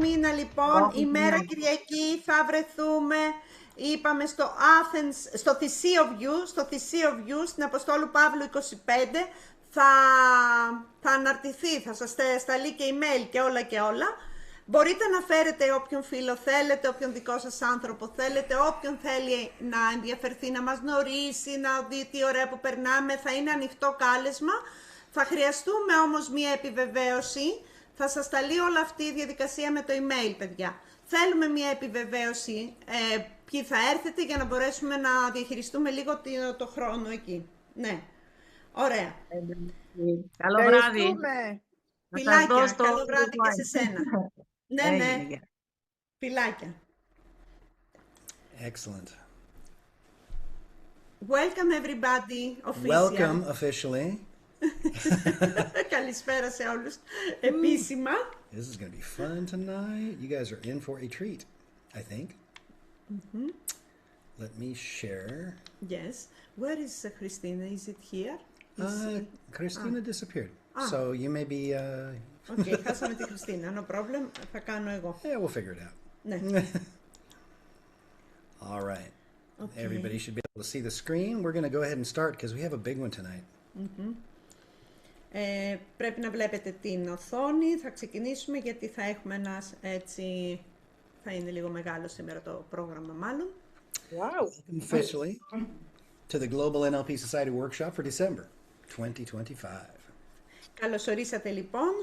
μήνα λοιπόν, ημέρα Κυριακή θα βρεθούμε, είπαμε στο Athens, στο Θησίο στην Αποστόλου Παύλου 25, θα αναρτηθεί, θα σας σταλεί και email και όλα. Μπορείτε να φέρετε όποιον φίλο θέλετε, όποιον δικό σας άνθρωπο θέλετε, όποιον θέλει να ενδιαφερθεί, να μας γνωρίσει, να δει τι ωραία που περνάμε, θα είναι ανοιχτό κάλεσμα. Θα χρειαστούμε όμως μία επιβεβαίωση, θα σας σταλεί όλη αυτή η διαδικασία με το email, παιδιά. Θέλουμε μία επιβεβαίωση, ποιοι θα έρθετε, για να μπορέσουμε να διαχειριστούμε λίγο το χρόνο εκεί. Ναι, ωραία. Καλό βράδυ. Φιλάκια, καλό βράδυ και σε σένα. Ναι. Φιλάκια. Excellent. Welcome everybody, officially. Welcome officially. Καλησπέρα σε όλους, επίσημα. This is going to be fun tonight. You guys are in for a treat, I think. Let me share. Yes. Where is Christina? Is it here? Christina disappeared. So you may be... Okay, χάσαμε τη Χριστίνα. No problem. Θα κάνω εγώ. Yeah, we'll figure it out. Ναι. All right. Okay. Everybody should be able to see the screen. We're going to go ahead and start because we have a big one tonight. Πρέπει να βλέπετε την οθόνη. Θα ξεκινήσουμε γιατί θα έχουμε ένας έτσι... Θα είναι λίγο μεγάλο σήμερα το πρόγραμμα μάλλον. Wow. Officially to the Global NLP Society Workshop for December 2025. Καλώς ορίσατε λοιπόν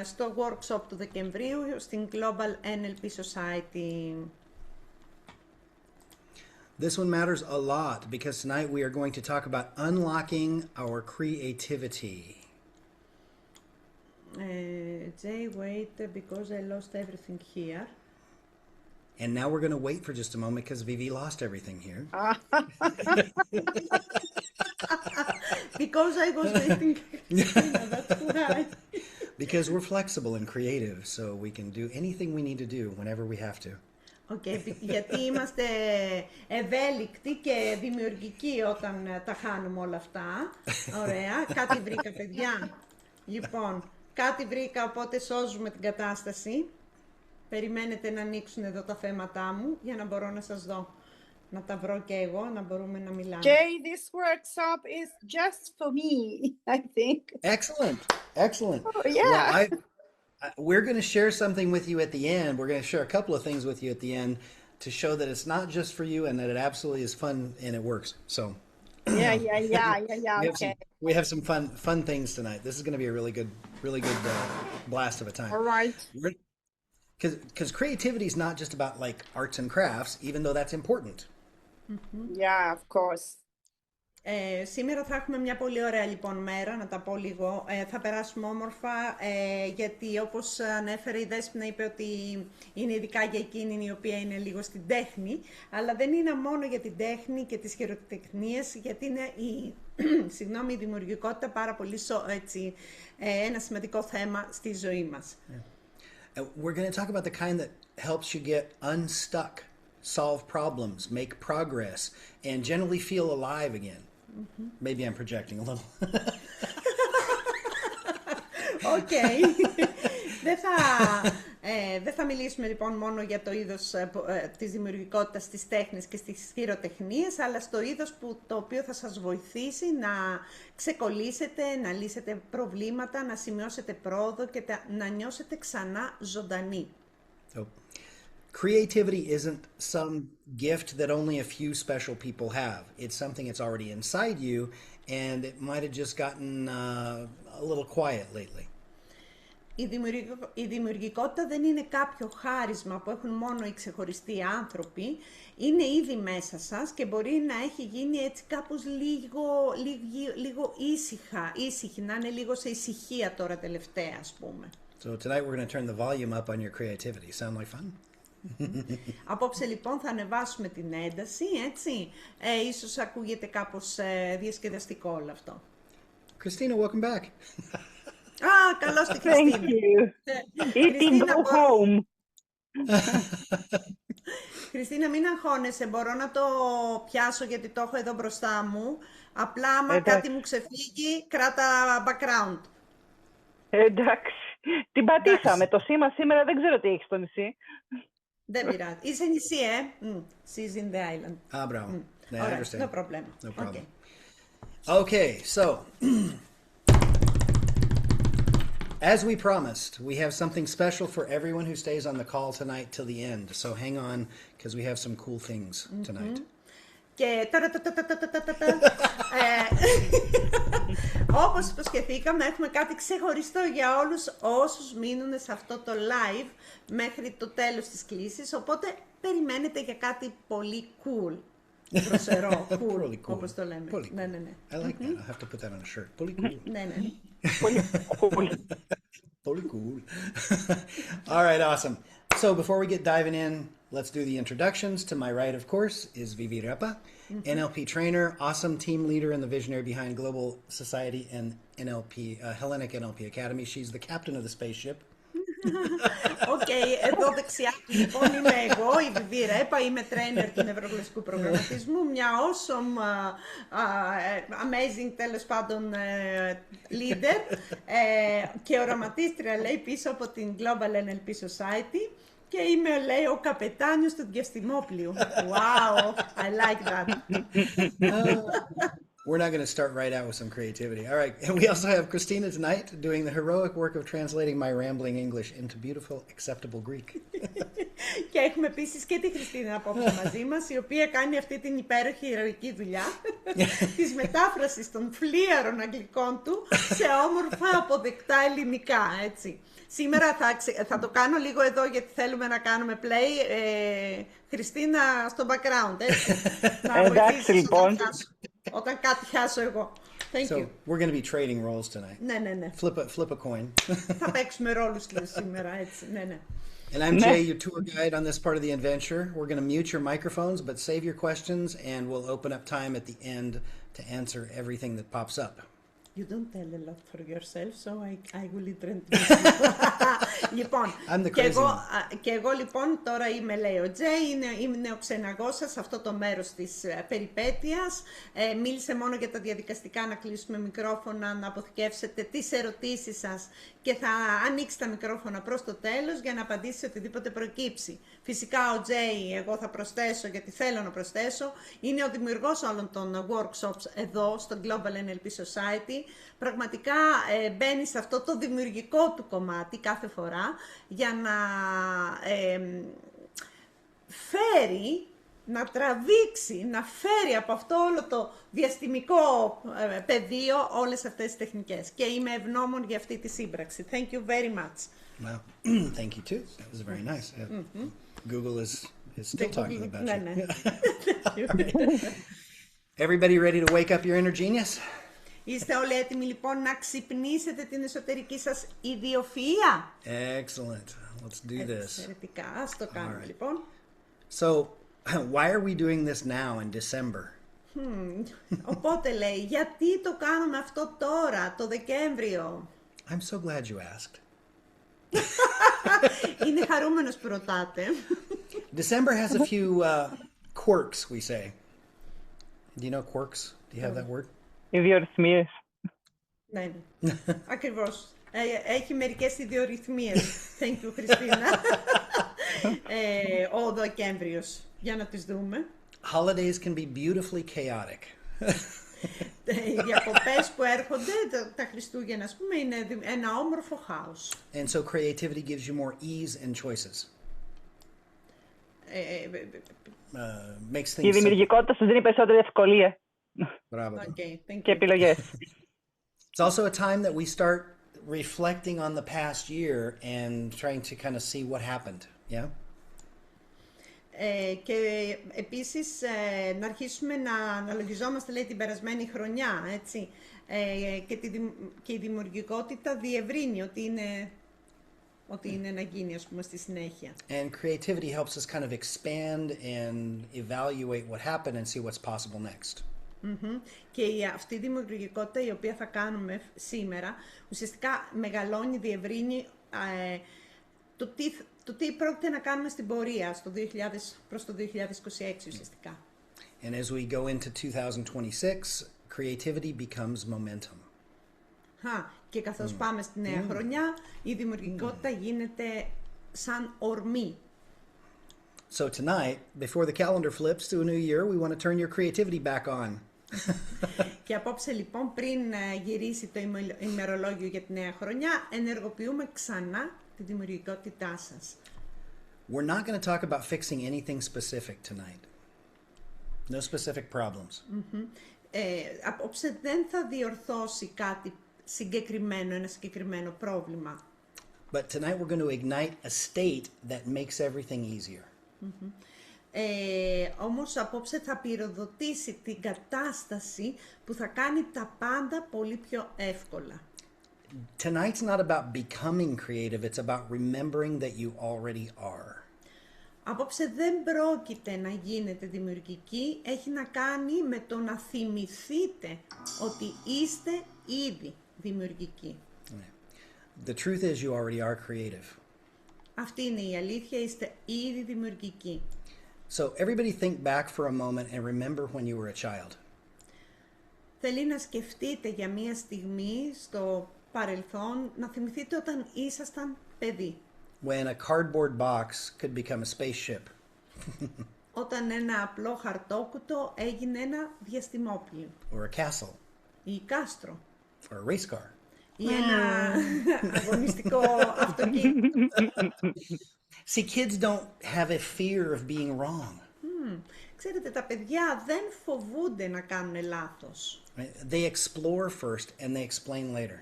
στο workshop του Δεκεμβρίου στην Global NLP Society. This one matters a lot because tonight we are going to talk about unlocking our creativity. Jay, wait, because I lost everything here. And now we're going to wait for just a moment because Vivi lost everything here. Because I was waiting. That's why. Because we're flexible and creative, so we can do anything we need to do whenever we have to. Okay, γιατί είμαστε ευέλικτοι και δημιουργικοί όταν τα χάνουμε όλα αυτά. Ωραία, κάτι βρήκα παιδιά. Λοιπόν, κάτι βρήκα, οπότε σώζουμε την κατάσταση. Περιμένετε να ανοίξουν εδώ τα θέματά μου για να μπορώ να σας δω. Να τα βρω και εγώ, να μπορούμε να μιλάμε. Jay, this workshop is just for me, I think. Excellent. Oh, yeah. Well, we're going to share something with you at the end. We're going to share a couple of things with you at the end to show that it's not just for you and that it absolutely is fun and it works. So Yeah. Okay. We have some fun things tonight. This is going to be a really good blast of a time. All right. Because creativity is not just about like arts and crafts, even though that's important. Yeah, of course. Σήμερα θα έχουμε μια πολύ ωραία λοιπόν μέρα, να τα πω λίγο. Θα περάσουμε όμορφα, γιατί όπως ανέφερε η Δέσποινα, είπε ότι είναι ειδικά για εκείνη η οποία είναι λίγο στην τέχνη, αλλά δεν είναι μόνο για την τέχνη και τις χειροτεχνίες, γιατί είναι η δημιουργικότητα πάρα πολύ ένα σημαντικό θέμα στη ζωή μας. We're going to talk about the kind that helps you get unstuck, solve problems, make progress, and generally feel alive again. Maybe I'm projecting a little. Okay. Δεν θα μιλήσουμε λοιπόν μόνο για το είδος της δημιουργικότητας, της τέχνης και στις χειροτεχνίες, αλλά στο είδος το οποίο θα σας βοηθήσει να ξεκολλήσετε, να λύσετε προβλήματα, να σημειώσετε πρόοδο και να νιώσετε ξανά ζωντανοί. So, creativity isn't some gift that only a few special people have. It's something that's already inside you, and it might have just gotten a little quiet lately. Η δημιουργικότητα δεν είναι κάποιο χάρισμα που έχουν μόνο οι ξεχωριστοί άνθρωποι, είναι ήδη μέσα σας και μπορεί να έχει γίνει έτσι κάπως λίγο ήσυχη, να είναι λίγο σε ησυχία τώρα τελευταία, ας πούμε. So tonight we're going to turn the volume up on your creativity. Sound like fun? Απόψε λοιπόν θα ανεβάσουμε την ένταση, έτσι. Ίσως ακούγεται κάπως διασκεδαστικό όλο αυτό. Christina, welcome back. Καλώς τη Χριστίνα. Thank you. Eating go home. Χριστίνα, μην αγχώνεσαι, μπορώ να το πιάσω γιατί το έχω εδώ μπροστά μου. Απλά άμα κάτι μου ξεφύγει, κράτα background. Εντάξει. Την πατήσαμε. Το σήμα σήμερα δεν ξέρω τι έχει στο νησί. Δεν πειράζει. Είσαι νησί, She's in the island. Ah, bravo. Yeah, I Alright, understand. no problem. No problem. Okay. Okay, so as we promised, we have something special for everyone who stays on the call tonight till the end. So hang on, because we have some cool things tonight. Και όπως υποσχεθήκαμε, έχουμε κάτι ξεχωριστό για όλους όσους μείνουν σε αυτό το live μέχρι το τέλος της κλήσης, οπότε περιμένετε για κάτι πολύ cool. Δροσερό, cool, Πολύ cool. όπως το λέμε. Πολύ cool. Ναι, ναι, ναι. I like that. I'll have to put that on a shirt. Πολύ cool. Ναι, ναι. Πολύ cool. Πολύ cool. All right, awesome. So before we get diving in, let's do the introductions. To my right, of course, is Vivi Repa, NLP trainer, awesome team leader and the visionary behind Global Society and NLP, Hellenic NLP Academy. She's the captain of the spaceship. Οκ, εδώ δεξιά λοιπόν είμαι εγώ, η Βιβί Ρέπα, είμαι trainer του νευρογλωσσικού προγραμματισμού, μια awesome, amazing τέλος πάντων leader και οραματίστρια λέει πίσω από την Global NLP Society και είμαι λέει ο καπετάνιος του διαστημόπλοιου. Wow, I like that. We're not going to start right out with some creativity. All right. And we also have Christina tonight doing the heroic work of translating my rambling English into beautiful, acceptable Greek. Και έχουμε επίσης και τη Χριστίνα απόψε μαζί μας, η οποία κάνει αυτή την υπέροχη ηρωική δουλειά της μετάφρασης των φλίαρων αγγλικών του σε όμορφα αποδεκτά ελληνικά, έτσι. Σήμερα θα το κάνω λίγο εδώ γιατί θέλουμε να κάνουμε play. Χριστίνα στο background, έτσι. Να Εντάξει, λοιπόν. Όταν κάτι χάσω εγώ. Thank So you. we're going to be trading roles tonight. Ναι, ναι, ναι. Flip a coin. Θα παίξουμε ρόλους σήμερα, έτσι. Ναι, ναι. And I'm Jay, your tour guide on this part of the adventure. We're going to mute your microphones, but save your questions, and we'll open up time at the end to answer everything that pops up. You don't tell a lot for yourself, so I will introduce you. Λοιπόν, I'm the και crazy εγώ, one. και εγώ λοιπόν τώρα είμαι, λέει ο Τζέι, είναι ο ξεναγός σας σε αυτό το μέρος της περιπέτειας. Μίλησε μόνο για τα διαδικαστικά, να κλείσουμε μικρόφωνα, να αποθηκεύσετε τις ερωτήσεις σας και θα ανοίξει τα μικρόφωνα προς το τέλος για να απαντήσει σε οτιδήποτε προκύψει. Φυσικά ο Τζέι, εγώ θα προσθέσω γιατί θέλω να προσθέσω, είναι ο δημιουργός όλων των workshops εδώ στο Global NLP Society. Πραγματικά μπαίνει σε αυτό το δημιουργικό του κομμάτι κάθε φορά για να φέρει, να τραβήξει, να φέρει από αυτό όλο το διαστημικό πεδίο όλες αυτές τις τεχνικές. Και είμαι ευγνώμων για αυτή τη σύμπραξη. Thank you very much. Well, thank you too. That was very nice. Google is still talking about Ναι, you. ναι. Everybody ready to wake up your inner genius? Είστε όλοι έτοιμοι λοιπόν να ξυπνήσετε την εσωτερική σας ιδιοφυΐα? Excellent. Let's do this. Εξαιρετικά, ας το κάνουμε Alright. λοιπόν. So, why are we doing this now in December? Οπότε λέει, γιατί το κάνουμε αυτό τώρα, το Δεκέμβριο? I'm so glad you asked. Είναι χαρούμενος που ρωτάτε. December has a few quirks, we say. Do you know quirks? Do you have that word? Ιδιορυθμίες. Ναι, ναι. Ακριβώς. Έχει μερικές ιδιορυθμίες. Thank you, Χριστίνα. Ο Δεκέμβριος. Για να τις δούμε. Holidays can be beautifully chaotic. Οι διακοπές που έρχονται, τα Χριστούγεννα, ας πούμε, είναι ένα όμορφο χάος. And so creativity gives you more ease and choices. Makes Η things simple. δημιουργικότητα σου δίνει περισσότερη ευκολία Bravo. Okay, thank και you. επιλογές. It's also a time that we start reflecting on the past year and trying to kind of see what happened. Yeah? Και επίσης να αρχίσουμε να αναλογιζόμαστε, λέει, την περασμένη χρονιά, έτσι. Και η δημιουργικότητα διευρύνει ότι είναι να γίνει, ας πούμε, στη συνέχεια. And creativity helps us kind of expand and evaluate what happened and see what's possible next. Και αυτή η δημιουργικότητα η οποία θα κάνουμε σήμερα, ουσιαστικά μεγαλώνει, διευρύνει το τι πρόκειται να κάνουμε στην πορεία προς το 2026 ουσιαστικά. And as we go into 2026, creativity becomes momentum. Και καθώς πάμε στη νέα χρονιά, η δημιουργικότητα γίνεται σαν ορμή. So tonight, before the calendar flips to a new year, we want to turn your creativity back on. Και απόψε λοιπόν, πριν γυρίσει το ημερολόγιο για τη νέα χρονιά, ενεργοποιούμε ξανά τη δημιουργικότητά σας. We're not going to talk about fixing anything specific tonight. No specific problems. Απόψε δεν θα διορθώσει κάτι συγκεκριμένο, ένα συγκεκριμένο πρόβλημα. But tonight we're going to ignite a state that makes everything easier. Όμως απόψε θα πυροδοτήσει την κατάσταση που θα κάνει τα πάντα πολύ πιο εύκολα. Tonight's not about becoming creative, it's about remembering that you already are. Απόψε δεν πρόκειται να γίνετε δημιουργικοί, έχει να κάνει με το να θυμηθείτε ότι είστε ήδη δημιουργικοί. The truth is you already are creative. Αυτή είναι η αλήθεια, είστε ήδη δημιουργικοί. So everybody think back for a moment and remember when you were a child. Θέλει να σκεφτείτε για μία στιγμή στο παρελθόν, να θυμηθείτε όταν ήσασταν παιδί. When a cardboard box could become a spaceship. Όταν ένα απλό χαρτόκουτο έγινε ένα διαστημόπλιο. Or a castle. Ή κάστρο. Or a race car. Ή ένα αγωνιστικό αυτοκίνητο. See, kids don't have a fear of being wrong. Ξέρετε, τα παιδιά δεν φοβούνται να κάνουν λάθος. Right? They explore first and they explain later.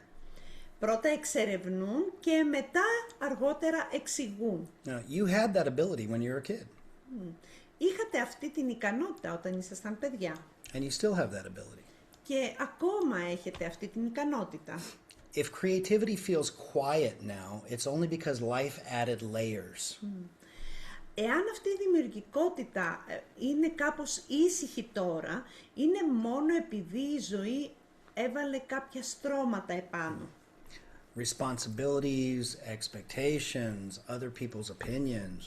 Πρώτα εξερευνούν και μετά αργότερα εξηγούν. Now, you had that ability when you were a kid. Είχατε αυτή την ικανότητα όταν ήσασταν παιδιά. And you still have that ability. Και ακόμα έχετε αυτή την ικανότητα. If creativity feels quiet now, it's only because life added layers. Εάν αυτή η δημιουργικότητα είναι κάπως ήσυχη τώρα, είναι μόνο επειδή η ζωή έβαλε κάποια στρώματα επάνω. Responsibilities, expectations, other people's opinions.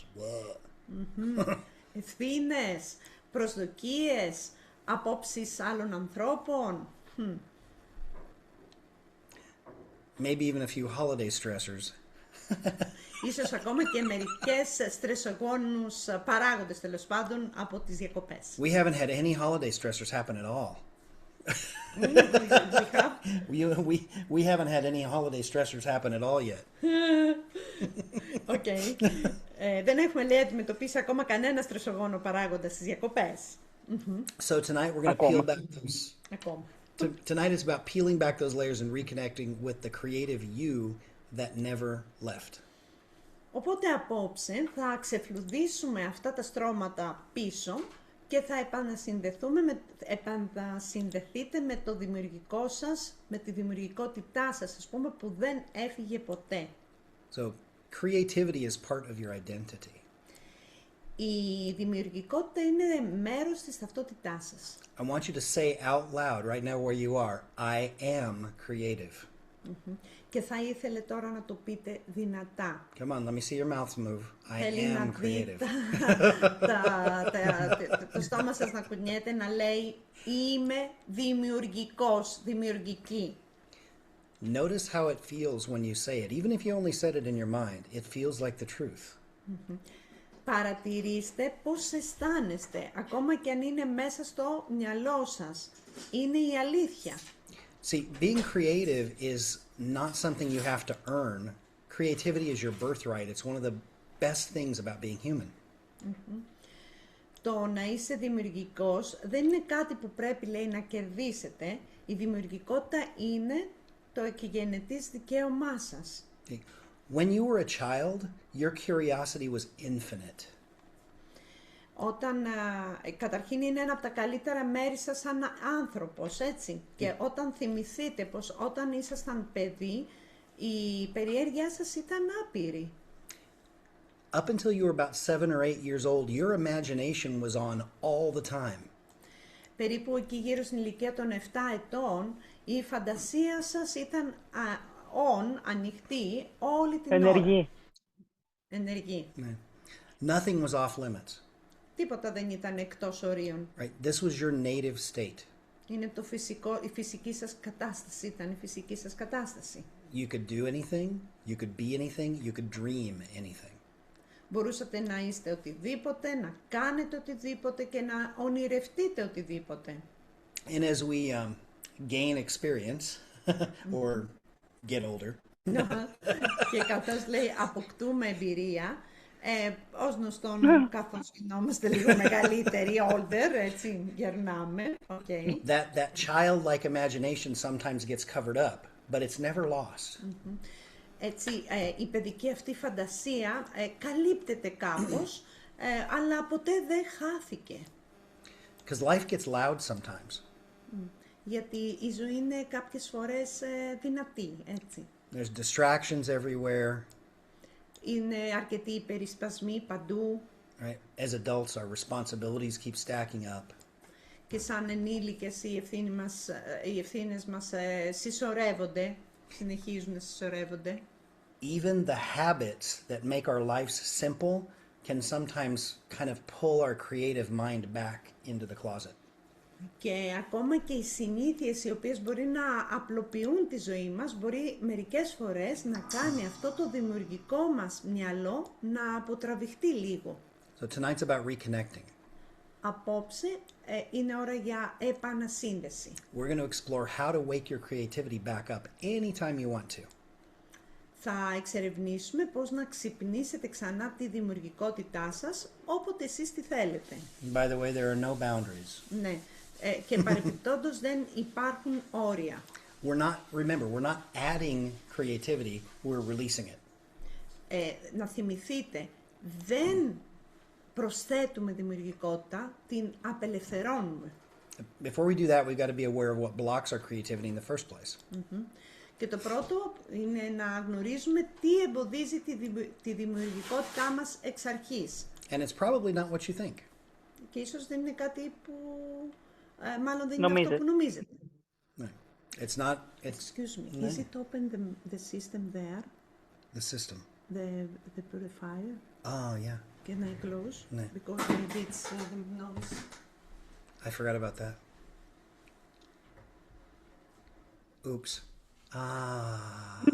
Ευθύνες, προσδοκίες, απόψεις άλλων ανθρώπων. Maybe even a few holiday stressors. Ίσως ακόμα και μερικές στρεσογόνους παράγοντες, τέλος πάντων, από τις διακοπές. We haven't had any holiday stressors happen at all. We haven't had any holiday stressors happen at all yet. Okay. Δεν έχουμε, λέει, αντιμετωπίσει ακόμα κανένα στρεσογόνο παράγοντα στις διακοπές. So tonight we're going to peel back those. Ακόμα. Tonight is about peeling back those layers and reconnecting with the creative you that never left. Οπότε απόψε θα ξεφλουδίσουμε αυτά τα στρώματα πίσω και θα επανασυνδεθείτε με το δημιουργικό σας, με τη δημιουργικότητά σας, ας πούμε, που δεν έφυγε ποτέ. So creativity is part of your identity. Η δημιουργικότητα είναι μέρος της ταυτότητάς σας. I want you to say out loud right now where you are, I am creative. Και θα ήθελε τώρα να το πείτε δυνατά. Come on, let me see your mouth move. I Θέλει να am δει creative. το στόμα σας να κουνιέται, να λέει είμαι δημιουργικός, δημιουργική. Notice how it feels when you say it. Even if you only said it in your mind, it feels like the truth. Παρατηρήστε πώς αισθάνεστε, ακόμα και αν είναι μέσα στο μυαλό σας. Είναι η αλήθεια. See, being creative is not something you have to earn. Creativity is your birthright. It's one of the best things about being human. Το να είσαι δημιουργικός δεν είναι κάτι που πρέπει, λέει, να κερδίσετε. Η δημιουργικότητα είναι το εκγενετής δικαίωμά σας. When you were a child, your curiosity was infinite. Όταν, καταρχήν είναι ένα από τα καλύτερα μέρη σας σαν άνθρωπος, έτσι. Και όταν θυμηθείτε πως όταν ήσασταν παιδί, η περιέργειά σας ήταν άπειρη. Up until you were about 7 or 8 years old, your imagination was on all the time. Περίπου εκεί γύρω στην ηλικία των 7 ετών, η φαντασία σας ήταν ανοιχτή όλη την ώρα. Ενεργή. Nothing was off limits. Τίποτα δεν ήταν εκτός ορίων. Right? This was your native state. Είναι το φυσικό, η φυσική σας κατάσταση, ήταν η φυσική σας κατάσταση. You could do anything, you could be anything, you could dream anything. Μπορούσατε να είστε οτιδήποτε, να κάνετε οτιδήποτε και να ονειρευτείτε οτιδήποτε. And as we gain experience or get older, Και καθώς λέει αποκτούμε εμπειρία, ως γνωστόν καθώς γινόμαστε λίγο μεγαλύτεροι, older, έτσι γερνάμε, okay. that childlike imagination sometimes gets covered up, but it's never lost. Έτσι, η παιδική αυτή φαντασία καλύπτεται κάπως, αλλά ποτέ δεν χάθηκε. Because life gets loud sometimes. Γιατί η ζωή είναι κάποιες φορές δυνατή, έτσι. There's distractions everywhere. Είναι αρκετοί υπερισπασμοί παντού Right? As adults, our responsibilities keep stacking up. και σαν ενήλικες οι ευθύνες μας συσσωρεύονται, συνεχίζουν να συσσωρεύονται. Even the habits that make our lives simple can sometimes kind of pull our creative mind back into the closet. Και ακόμα και οι συνήθειες οι οποίες μπορεί να απλοποιούν τη ζωή μας, μπορεί μερικές φορές να κάνει αυτό το δημιουργικό μας μυαλό να αποτραβηχτεί λίγο. So tonight's about reconnecting. Απόψε είναι ώρα για επανασύνδεση. We're going to explore how to wake your creativity back up anytime you want to. Θα εξερευνήσουμε πώς να ξυπνήσετε ξανά τη δημιουργικότητά σας όποτε εσείς τη θέλετε. By the way, there are no boundaries. Ναι. Και παρεπιπτόντως δεν υπάρχουν όρια. We're not adding creativity, we're releasing it. Να θυμηθείτε, δεν προσθέτουμε δημιουργικότητα, την απελευθερώνουμε. Before we do that, we've got to be aware of what blocks our creativity in the first place. Και το πρώτο είναι να γνωρίζουμε τι εμποδίζει τη δημιουργικότητά μας εξ αρχής. And it's probably not what you think. Και ίσως δεν είναι κάτι που μάλλον δεν είναι αυτό που νομίζετε. No. It's not, it's Excuse me, Ναι. is it open the system there, the system. the purifier? Oh, yeah. Can I close? Ναι. Because maybe it's the noise. I forgot about that. Oops. Ah.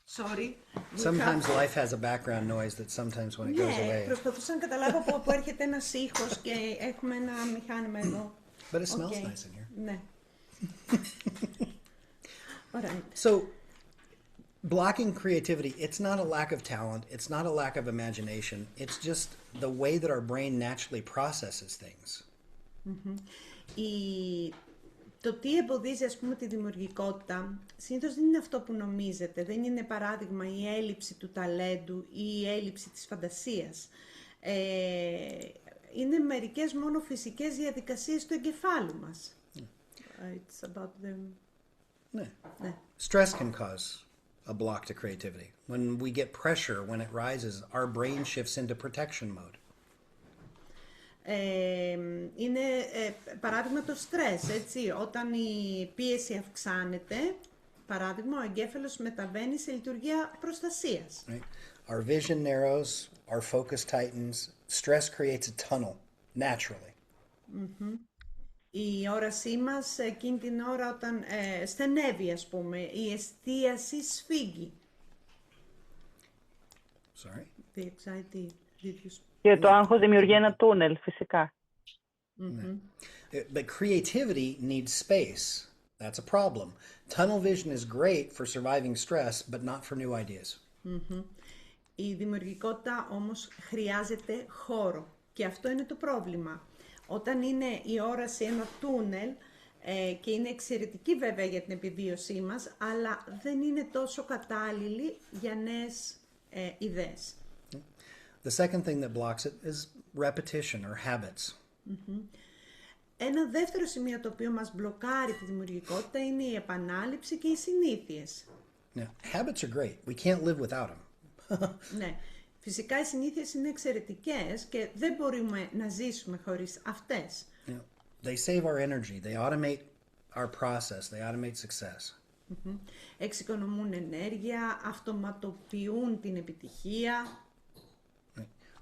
Sorry. Sometimes life has a background noise that sometimes when it goes Ναι, away. προσπαθούσα να καταλάβω από πού έρχεται ένας ήχος και έχουμε ένα μηχάνημα εδώ. But it smells Okay. nice in here. Ναι. Alright. So, blocking creativity, it's not a lack of talent, it's not a lack of imagination, it's just the way that our brain naturally processes things. Το τι εμποδίζει, ας πούμε, τη δημιουργικότητα, συνήθως δεν είναι αυτό που νομίζετε. Δεν είναι, παράδειγμα, η έλλειψη του ταλέντου ή η έλλειψη της φαντασίας. Είναι μερικές μόνο φυσικές διαδικασίες του εγκεφάλου μας. It's about the... Yeah. Ναι. Stress can cause a block to creativity. When we get pressure, when it rises, our brain shifts into protection mode. Είναι παράδειγμα το στρες, έτσι. Όταν η πίεση αυξάνεται, παράδειγμα, ο εγκέφαλος μεταβαίνει σε λειτουργία προστασίας. Right? Our vision narrows, our focus tightens, stress creates a tunnel, naturally. Η όρασή μας εκείνη την ώρα όταν στενεύει, ας πούμε, η εστίαση σφίγγει. Sorry? The anxiety reduce. Και το άγχος δημιουργεί ένα τούνελ, φυσικά. But creativity needs space. That's a problem. Tunnel vision is great for surviving stress, but not for new ideas. Η δημιουργικότητα όμως χρειάζεται χώρο και αυτό είναι το πρόβλημα. Όταν είναι η όραση ένα τούνελ και είναι εξαιρετική βέβαια για την επιβίωσή μας, αλλά δεν είναι τόσο κατάλληλη για νέες ιδέες. The second thing that blocks it is repetition or habits. Ένα δεύτερο σημείο το οποίο μας μπλοκάρει τη δημιουργικότητα είναι η επανάληψη και οι συνήθειες. Now, habits are great. We can't live without them. Ναι, φυσικά οι συνήθειες είναι εξαιρετικές και δεν μπορούμε να ζήσουμε χωρίς αυτές. They save our energy. They automate our process. They automate success. Εξοικονομούν ενέργεια, αυτοματοποιούν την επιτυχία.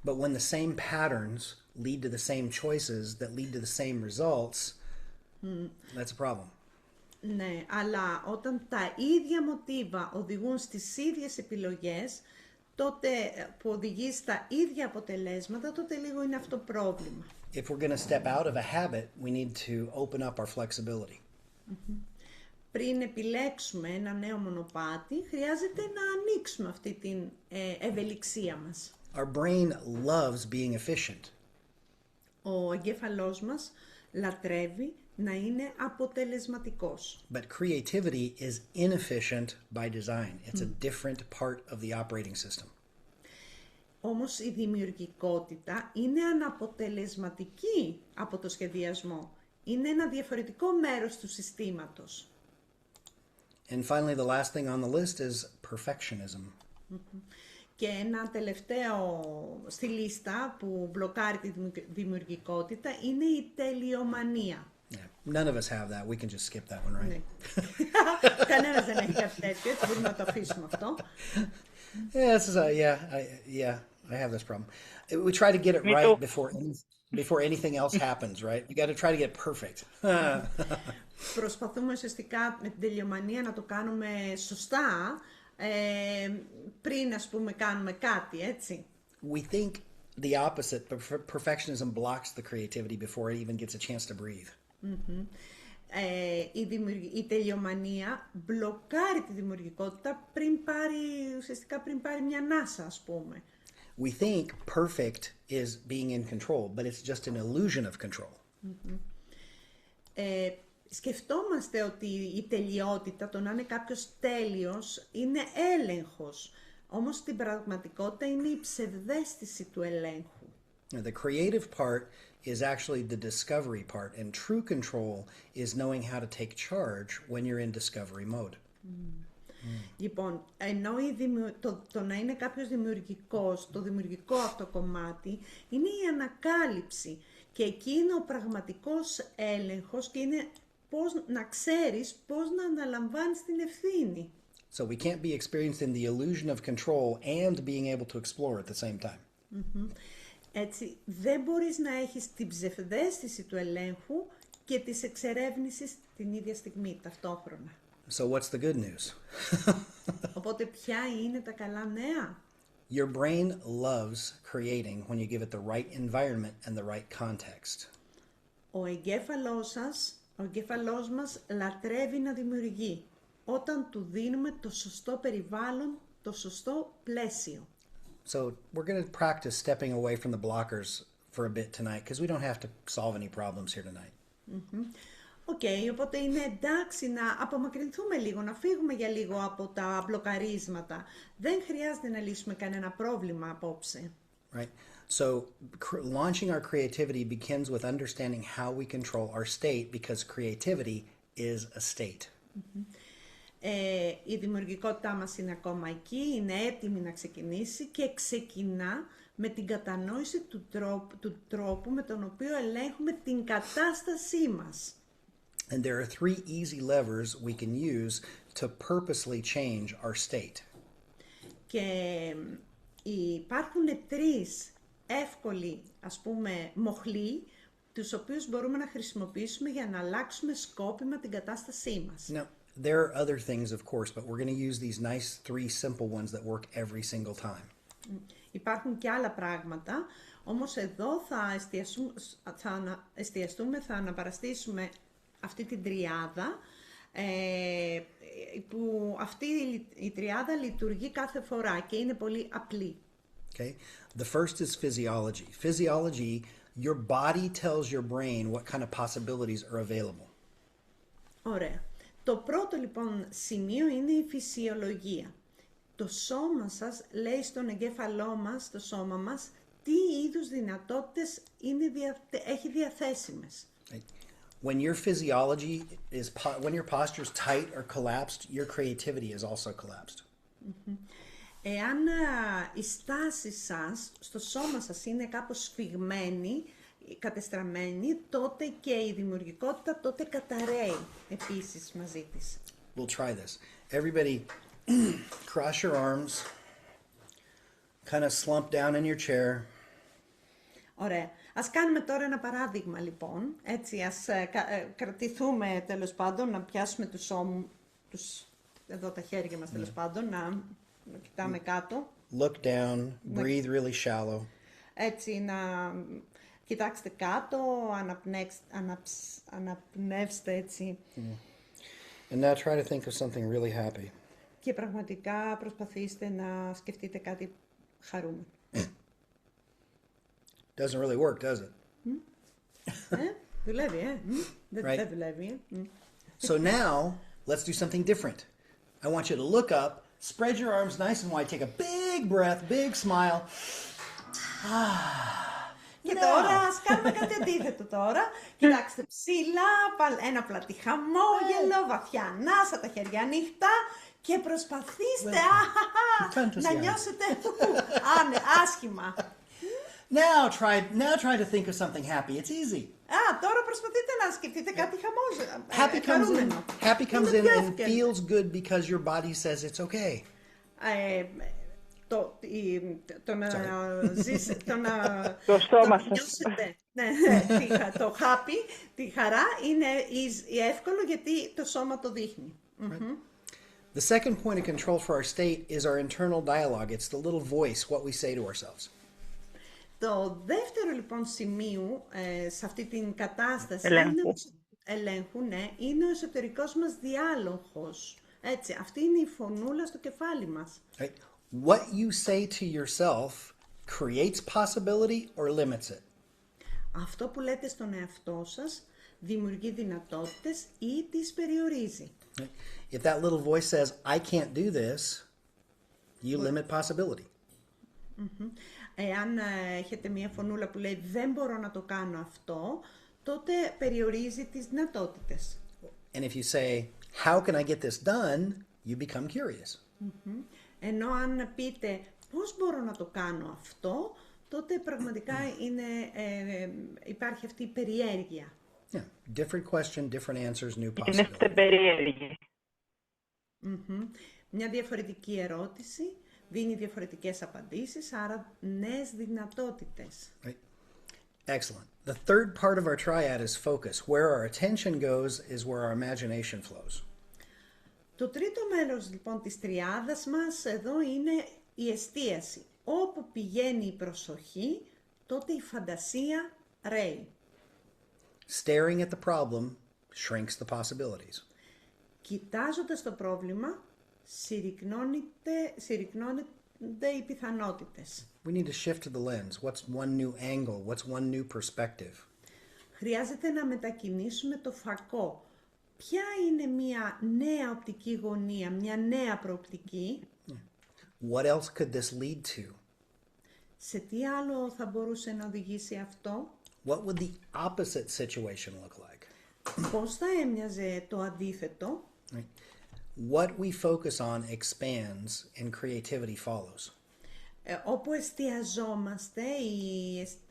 But when the same patterns lead to the same choices that lead to the same results, That's a problem. Ναι, αλλά όταν τα ίδια μοτίβα οδηγούν στις ίδιες επιλογές, τότε που οδηγεί στα ίδια αποτελέσματα, τότε λίγο είναι αυτό πρόβλημα. If we're going to step out of a habit, we need to open up our flexibility. Πριν επιλέξουμε ένα νέο μονοπάτι, χρειάζεται να ανοίξουμε αυτή την ευελιξία μας. Our brain loves being efficient. Ο εγκέφαλός μας λατρεύει να είναι αποτελεσματικός. But creativity is inefficient by design. It's a different part of the operating system. Όμως η δημιουργικότητα είναι αναποτελεσματική από το σχεδιασμό. Είναι ένα διαφορετικό μέρος του συστήματος. And finally, the last thing on the list is perfectionism. Και ένα τελευταίο στη λίστα που μπλοκάρει τη δημιουργικότητα είναι η τελειομανία. Yeah, none of us have that. We can just skip that one, right? Ναι. Κανένας δεν έχει κάτι τέτοιο, έτσι μπορούμε να το αφήσουμε αυτό. Yeah, this is I have this problem. We try to get it Me right too. before anything else happens, right? We got to try to get perfect. Προσπαθούμε ουσιαστικά με την τελειομανία να το κάνουμε σωστά, πριν ας πούμε κάνουμε κάτι, έτσι. We think the opposite, but perfectionism blocks the creativity before it even gets a chance to breathe. Η τελειομανία μπλοκάρει τη δημιουργικότητα ουσιαστικά πριν πάρει μια ανάσα, ας πούμε. We think perfect is being in control, but it's just an illusion of control. Σκεφτόμαστε ότι η τελειότητα, το να είναι κάποιος τέλειος, είναι έλεγχος. Όμως στην πραγματικότητα είναι η ψευδαίσθηση του ελέγχου. Now, the creative part is actually the discovery part, and true control is knowing how to take charge when you're in discovery mode. Λοιπόν, ενώ το να είναι κάποιος δημιουργικός, το δημιουργικό αυτό κομμάτι, είναι η ανακάλυψη. Και εκεί είναι ο πραγματικός έλεγχος και είναι να ξέρεις πώς να αναλαμβάνεις την ευθύνη. So we can't be experienced in the illusion of control and being able to explore at the same time. Έτσι, δεν μπορείς να έχεις την ψευδαίσθηση του ελέγχου και της εξερεύνησης την ίδια στιγμή, ταυτόχρονα. So what's the good news? Οπότε ποια είναι τα καλά νέα? Your brain loves creating when you give it the right environment and the right context. Ο εγκέφαλός μας λατρεύει να δημιουργεί όταν του δίνουμε το σωστό περιβάλλον, το σωστό πλαίσιο. So we're going to practice stepping away from the blockers for a bit tonight because we don't have to solve any problems here tonight. Οκ, οπότε είναι εντάξει να απομακρυνθούμε λίγο, να φύγουμε για λίγο από τα μπλοκαρίσματα. Δεν χρειάζεται να λύσουμε κανένα πρόβλημα απόψε. Right? So launching our creativity begins with understanding how we control our state because creativity is a state. Η δημιουργικότητά μας είναι ακόμα εκεί, είναι έτοιμη να ξεκινήσει και ξεκινά με την κατανόηση του τρόπου με τον οποίο ελέγχουμε την κατάστασή μας. And there are 3 easy levers we can use to purposely change our state. Και υπάρχουν 3 εύκολοι, ας πούμε, μοχλοί, τους οποίους μπορούμε να χρησιμοποιήσουμε για να αλλάξουμε σκόπιμα την κατάστασή μας. Now, there are other things, of course, but we're going to use these nice 3 simple ones that work every single time. Υπάρχουν και άλλα πράγματα, όμως εδώ θα αναπαραστήσουμε αυτή την τριάδα, που αυτή η τριάδα λειτουργεί κάθε φορά και είναι πολύ απλή. Okay? The first is physiology. Physiology, your body tells your brain what kind of possibilities are available. Ωραία. Το πρώτο λοιπόν σημείο είναι η φυσιολογία. Το σώμα σας λέει στον εγκέφαλό μας, το σώμα μας, τι είδους δυνατότητες έχει διαθέσιμες. When your physiology when your posture is tight or collapsed, your creativity is also collapsed. Εάν η στάση σας στο σώμα σας είναι κάπως σφιγμένη, κατεστραμμένη, τότε και η δημιουργικότητα τότε καταραίει επίσης μαζί της. We'll try this. Everybody cross your arms, kind of slump down in your chair. Ωραία. Ας κάνουμε τώρα ένα παράδειγμα λοιπόν, έτσι ας κρατηθούμε τέλος πάντων, να πιάσουμε εδώ τα χέρια μας τέλος πάντων, να κοιτάμε κάτω. Look down, breathe really shallow. Έτσι να κοιτάξτε κάτω, αναπνεύστε έτσι. And now try to think of something really happy. Και πραγματικά προσπαθήστε να σκεφτείτε κάτι χαρούμενο. Doesn't really work, does it? Δουλεύει, Δεν Right. δουλεύει. So now, let's do something different. I want you to look up, spread your arms nice and wide, take a big breath, big smile. Και τώρα ας κάνουμε κάτι αντίθετο τώρα. Κοιτάξτε ψηλά, ένα πλατή χαμόγελο, βαθιά ανάσα, τα χέρια ανοιχτά και προσπαθήστε να νιώσετε άσχημα. Now try to think of something happy. It's easy. Τώρα προσπαθείτε να σκεφτείτε κάτι χαρούμενο. Happy comes Είναι in πιο and εύκολο. feels good because your body says it's okay. Το να ζήσετε, Το στόμα να σας. νιώσετε το happy, τη χαρά είναι εύκολο γιατί το σώμα το δείχνει. The second point of control for our state is our internal dialogue. It's the little voice, what we say to ourselves. Το δεύτερο λοιπόν σημείο σε αυτή την κατάσταση ελέγχου, ναι, είναι ο εσωτερικός μας διάλογος. Έτσι, αυτή είναι η φωνούλα στο κεφάλι μας. Right? What you say to yourself creates possibility or limits it. Αυτό που λέτε στον εαυτό σας δημιουργεί δυνατότητες ή τις περιορίζει. Right? If that little voice says, I can't do this, you limit possibility. Εάν έχετε μια φωνούλα που λέει δεν μπορώ να το κάνω αυτό, τότε περιορίζει τις δυνατότητες. And if you say, how can I get this done, you become curious. Ενώ αν πείτε πώς μπορώ να το κάνω αυτό, τότε πραγματικά υπάρχει αυτή η περιέργεια. Yeah. Different question, different answers, new Είναι possibility. περίεργη. Μια διαφορετική ερώτηση δίνει διαφορετικές απαντήσεις, άρα νέες δυνατότητες. Right? Excellent. The third part of our triad is focus. Where our attention goes is where our imagination flows. Το τρίτο μέρος λοιπόν της τριάδας μας εδώ είναι η εστίαση. Όπου πηγαίνει η προσοχή, τότε η φαντασία ρέει. Staring at the problem shrinks the possibilities. Κοιτάζοντας το πρόβλημα, συρρυκνώνονται οι πιθανότητες. We need to shift to the lens. What's one new angle? What's one new perspective? Χρειάζεται να μετακινήσουμε το φακό. Ποια είναι μια νέα οπτική γωνία, μια νέα προοπτική? What else could this lead to? Σε τι άλλο θα μπορούσε να οδηγήσει αυτό? What would the opposite situation look like? Πώς θα έμοιαζε το αντίθετο? Right? What we focus on expands and creativity follows. Όπου εστιαζόμαστε,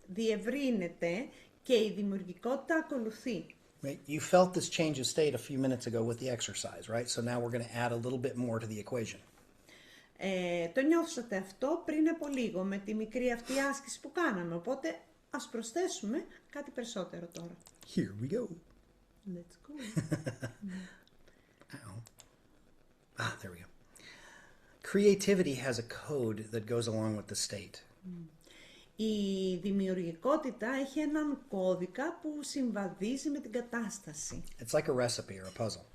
διευρύνεται και η δημιουργικότητα ακολουθεί. Right? You felt this change of state a few minutes ago with the exercise, right? So now we're going to add a little bit more to the equation. Το νιώσατε αυτό πριν από λίγο με τη μικρή αυτή άσκηση που κάναμε, οπότε ας προσθέσουμε κάτι περισσότερο τώρα. Here we go. Let's go. There we go. Creativity has a code that goes along with the state. Η δημιουργικότητα έχει έναν κώδικα που συμβαδίζει με την κατάσταση. It's like a recipe or a puzzle.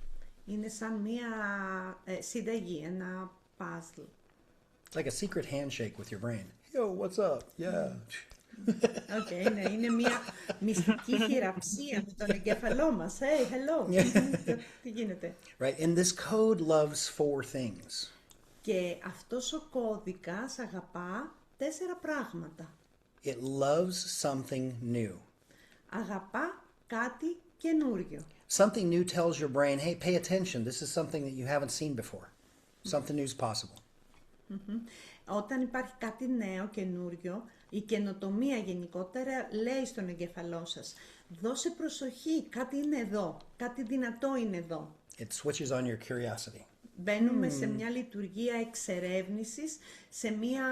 Είναι σαν μία συνταγή, ένα puzzle. It's like a secret handshake with your brain. Yo, what's up? Yeah. Okay, ναι, είναι μία μυστική χειραψία με τον εγκέφαλό μας. Hey, hello. Τι γίνεται? Right? And this code loves 4 things. Και αυτός ο κώδικας αγαπά 4 πράγματα. It loves something new. Αγαπά κάτι καινούριο. Something new tells your brain, hey, pay attention. This is something that you haven't seen before. Something new is possible. Όταν υπάρχει κάτι νέο, καινούριο, η καινοτομία γενικότερα λέει στον εγκεφαλό σας, δώσε προσοχή, κάτι είναι εδώ, κάτι δυνατό είναι εδώ. It switches on your curiosity. Μπαίνουμε σε μια λειτουργία εξερεύνησης, σε μια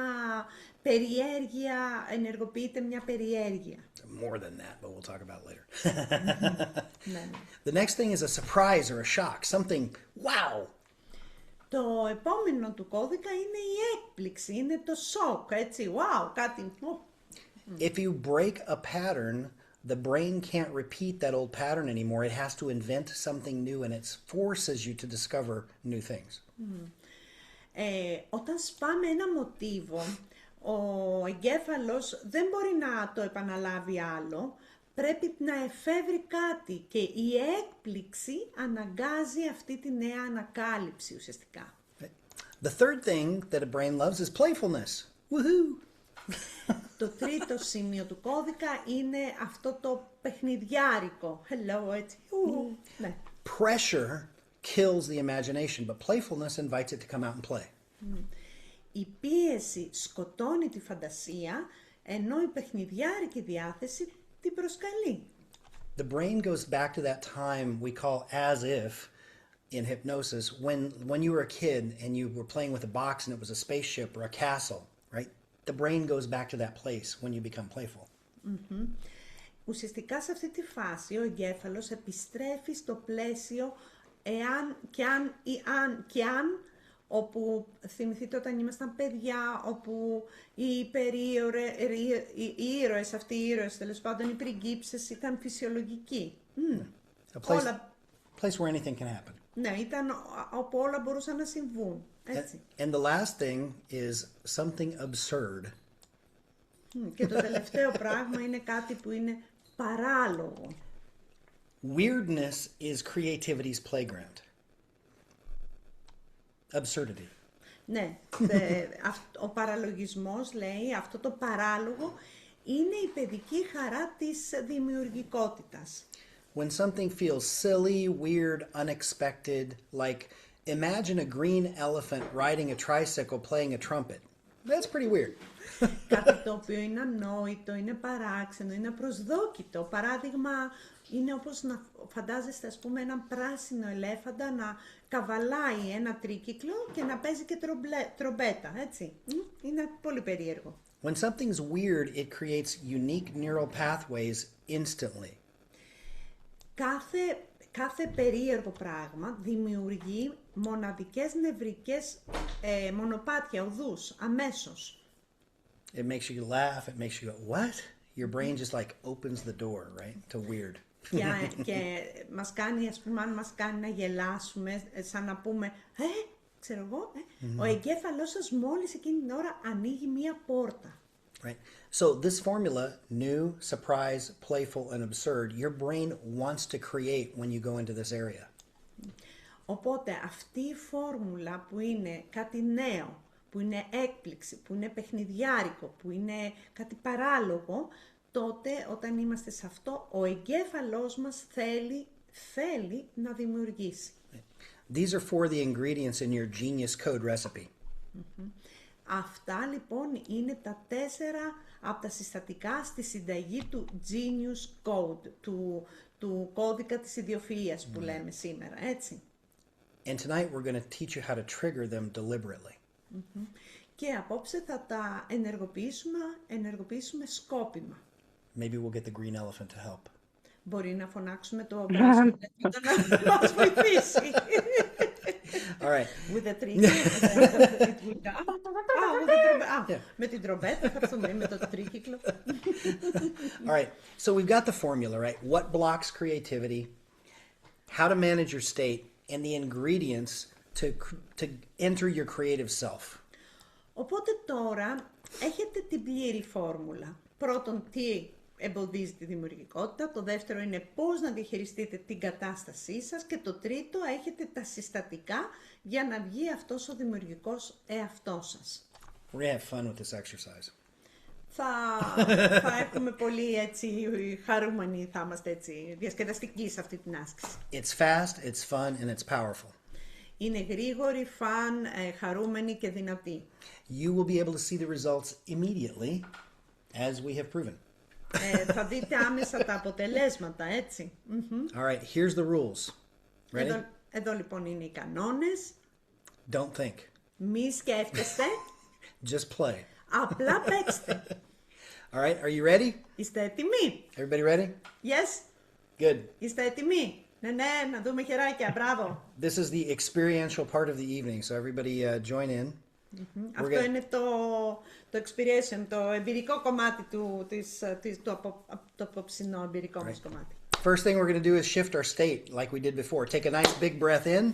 περιέργεια, ενεργοποιείται μια περιέργεια. More than that, but we'll talk about it later. Ναι. The next thing is a surprise or a shock, something wow. Το επόμενο του κώδικα είναι η έκπληξη, είναι το σοκ, έτσι, wow, κάτι. If you break a pattern, the brain can't repeat that old pattern anymore. It has to invent something new, and it forces you to discover new things. Όταν σπάμε ένα μοτίβο, ο εγκέφαλος δεν μπορεί να το επαναλάβει άλλο, πρέπει να εφεύρει κάτι και η έκπληξη αναγκάζει αυτή τη νέα ανακάλυψη ουσιαστικά. The third thing that a brain loves is playfulness. Woohoo! Το τρίτο σημείο του κώδικα είναι αυτό το παιχνιδιάρικο. Hello, έτσι. Ναι. Pressure kills the imagination, but playfulness invites it to come out and play. Η πίεση σκοτώνει τη φαντασία, ενώ η παιχνιδιάρικη διάθεση την προσκαλεί. The brain goes back to that time we call as if in hypnosis when you were a kid and you were playing with a box and it was a spaceship or a castle, right? The brain goes back to that place when you become playful. Ουσιαστικά σε αυτή τη φάση ο εγκέφαλος επιστρέφει στο πλαίσιο αν όπου θυμηθείτε όταν ήμασταν παιδιά, όπου οι ήρωες, αυτοί οι ήρωες, τέλος πάντων οι πριγκίψες ήταν φυσιολογικοί. Place where anything can happen. Ναι, ήταν όπου όλα μπορούσαν να συμβούν. Έτσι. And the last thing is something absurd. Και το τελευταίο πράγμα είναι κάτι που είναι παράλογο. Weirdness is creativity's playground. Absurdity. Ναι, ο παραλογισμός λέει, αυτό το παράλογο είναι η παιδική χαρά της δημιουργικότητας. When something feels silly, weird, unexpected, like imagine a green elephant riding a tricycle playing a trumpet. That's pretty weird. Κάτι το οποίο είναι ανόητο, είναι παράξενο, είναι απροσδόκητο. Παράδειγμα, είναι όπως να φαντάζεστε, ας πούμε, έναν πράσινο ελέφαντα να καβαλάει ένα τρίκυκλο και να παίζει και τρομπέτα, έτσι. Είναι πολύ περίεργο. When something's weird, it creates unique neural pathways instantly. Κάθε περίεργο πράγμα δημιουργεί μοναδικές νευρικές μονοπάτια, οδούς, αμέσως. It makes you laugh, it makes you go, what? Your brain just like opens the door, right, to weird. Και μας κάνει, ας πούμε, αν μας κάνει να γελάσουμε, σαν να πούμε, ξέρω εγώ, ο εγκέφαλός σας μόλις εκείνη την ώρα ανοίγει μία πόρτα. Right. So this formula, new, surprise, playful, and absurd, your brain wants to create when you go into this area. Οπότε αυτή η φόρμουλα που είναι κάτι νέο, που είναι έκπληξη, που είναι παιχνιδιάρικο, που είναι κάτι παράλογο, τότε όταν είμαστε σε αυτό, ο εγκέφαλός μας θέλει να δημιουργήσει. These are for the ingredients in your Genius Code recipe. Αυτά λοιπόν είναι τα 4 από τα συστατικά στη συνταγή του Genius Code, του κώδικα της ιδιοφυΐας που λέμε σήμερα, έτσι. And tonight we're going to teach you how to trigger them deliberately. Και απόψε θα τα ενεργοποιήσουμε σκόπιμα. Maybe we'll get the green elephant to help. Μπορεί να φωνάξουμε το πράσινο ελέφαντα να μας βοηθήσει. All right. With the tree. Με την τρομπέτα θα έρθουμε με το τρίκυκλο. All right. So we've got the formula, right? What blocks creativity, how to manage your state, and the ingredients to enter your creative self. Οπότε τώρα έχετε την πλήρη φόρμουλα. Πρώτον, τι εμποδίζει τη δημιουργικότητα. Το δεύτερο είναι πώς να διαχειριστείτε την κατάστασή σας. Και το τρίτο, έχετε τα συστατικά για να βγει αυτός ο δημιουργικός εαυτός σας. We're going to have fun with this exercise. Θα έχουμε πολύ έτσι χαρούμενοι, θα είμαστε έτσι διασκεδαστικοί σε αυτή την άσκηση. It's fast, it's fun, and it's powerful. Είναι γρήγορη, φαν, χαρούμενη και δυνατή. You will be able to see the results immediately, as we have proven. Θα δείτε άμεσα τα αποτελέσματα, έτσι. All right, here's the rules. Ready? Εδώ λοιπόν είναι οι κανόνες. Don't think. Μη σκέφτεστε, Just play. απλά παίξτε. All right, are you ready? Είστε έτοιμοι? Everybody ready? Yes? Good. Είστε έτοιμοι? Ναι, να δούμε χεράκια, μπράβο. This is the experiential part of the evening, so everybody join in. Αυτό είναι το experience, το εμπειρικό κομμάτι το απόψινό εμπειρικό μας κομμάτι. First thing we're going to do is shift our state like we did before. Take a nice big breath in.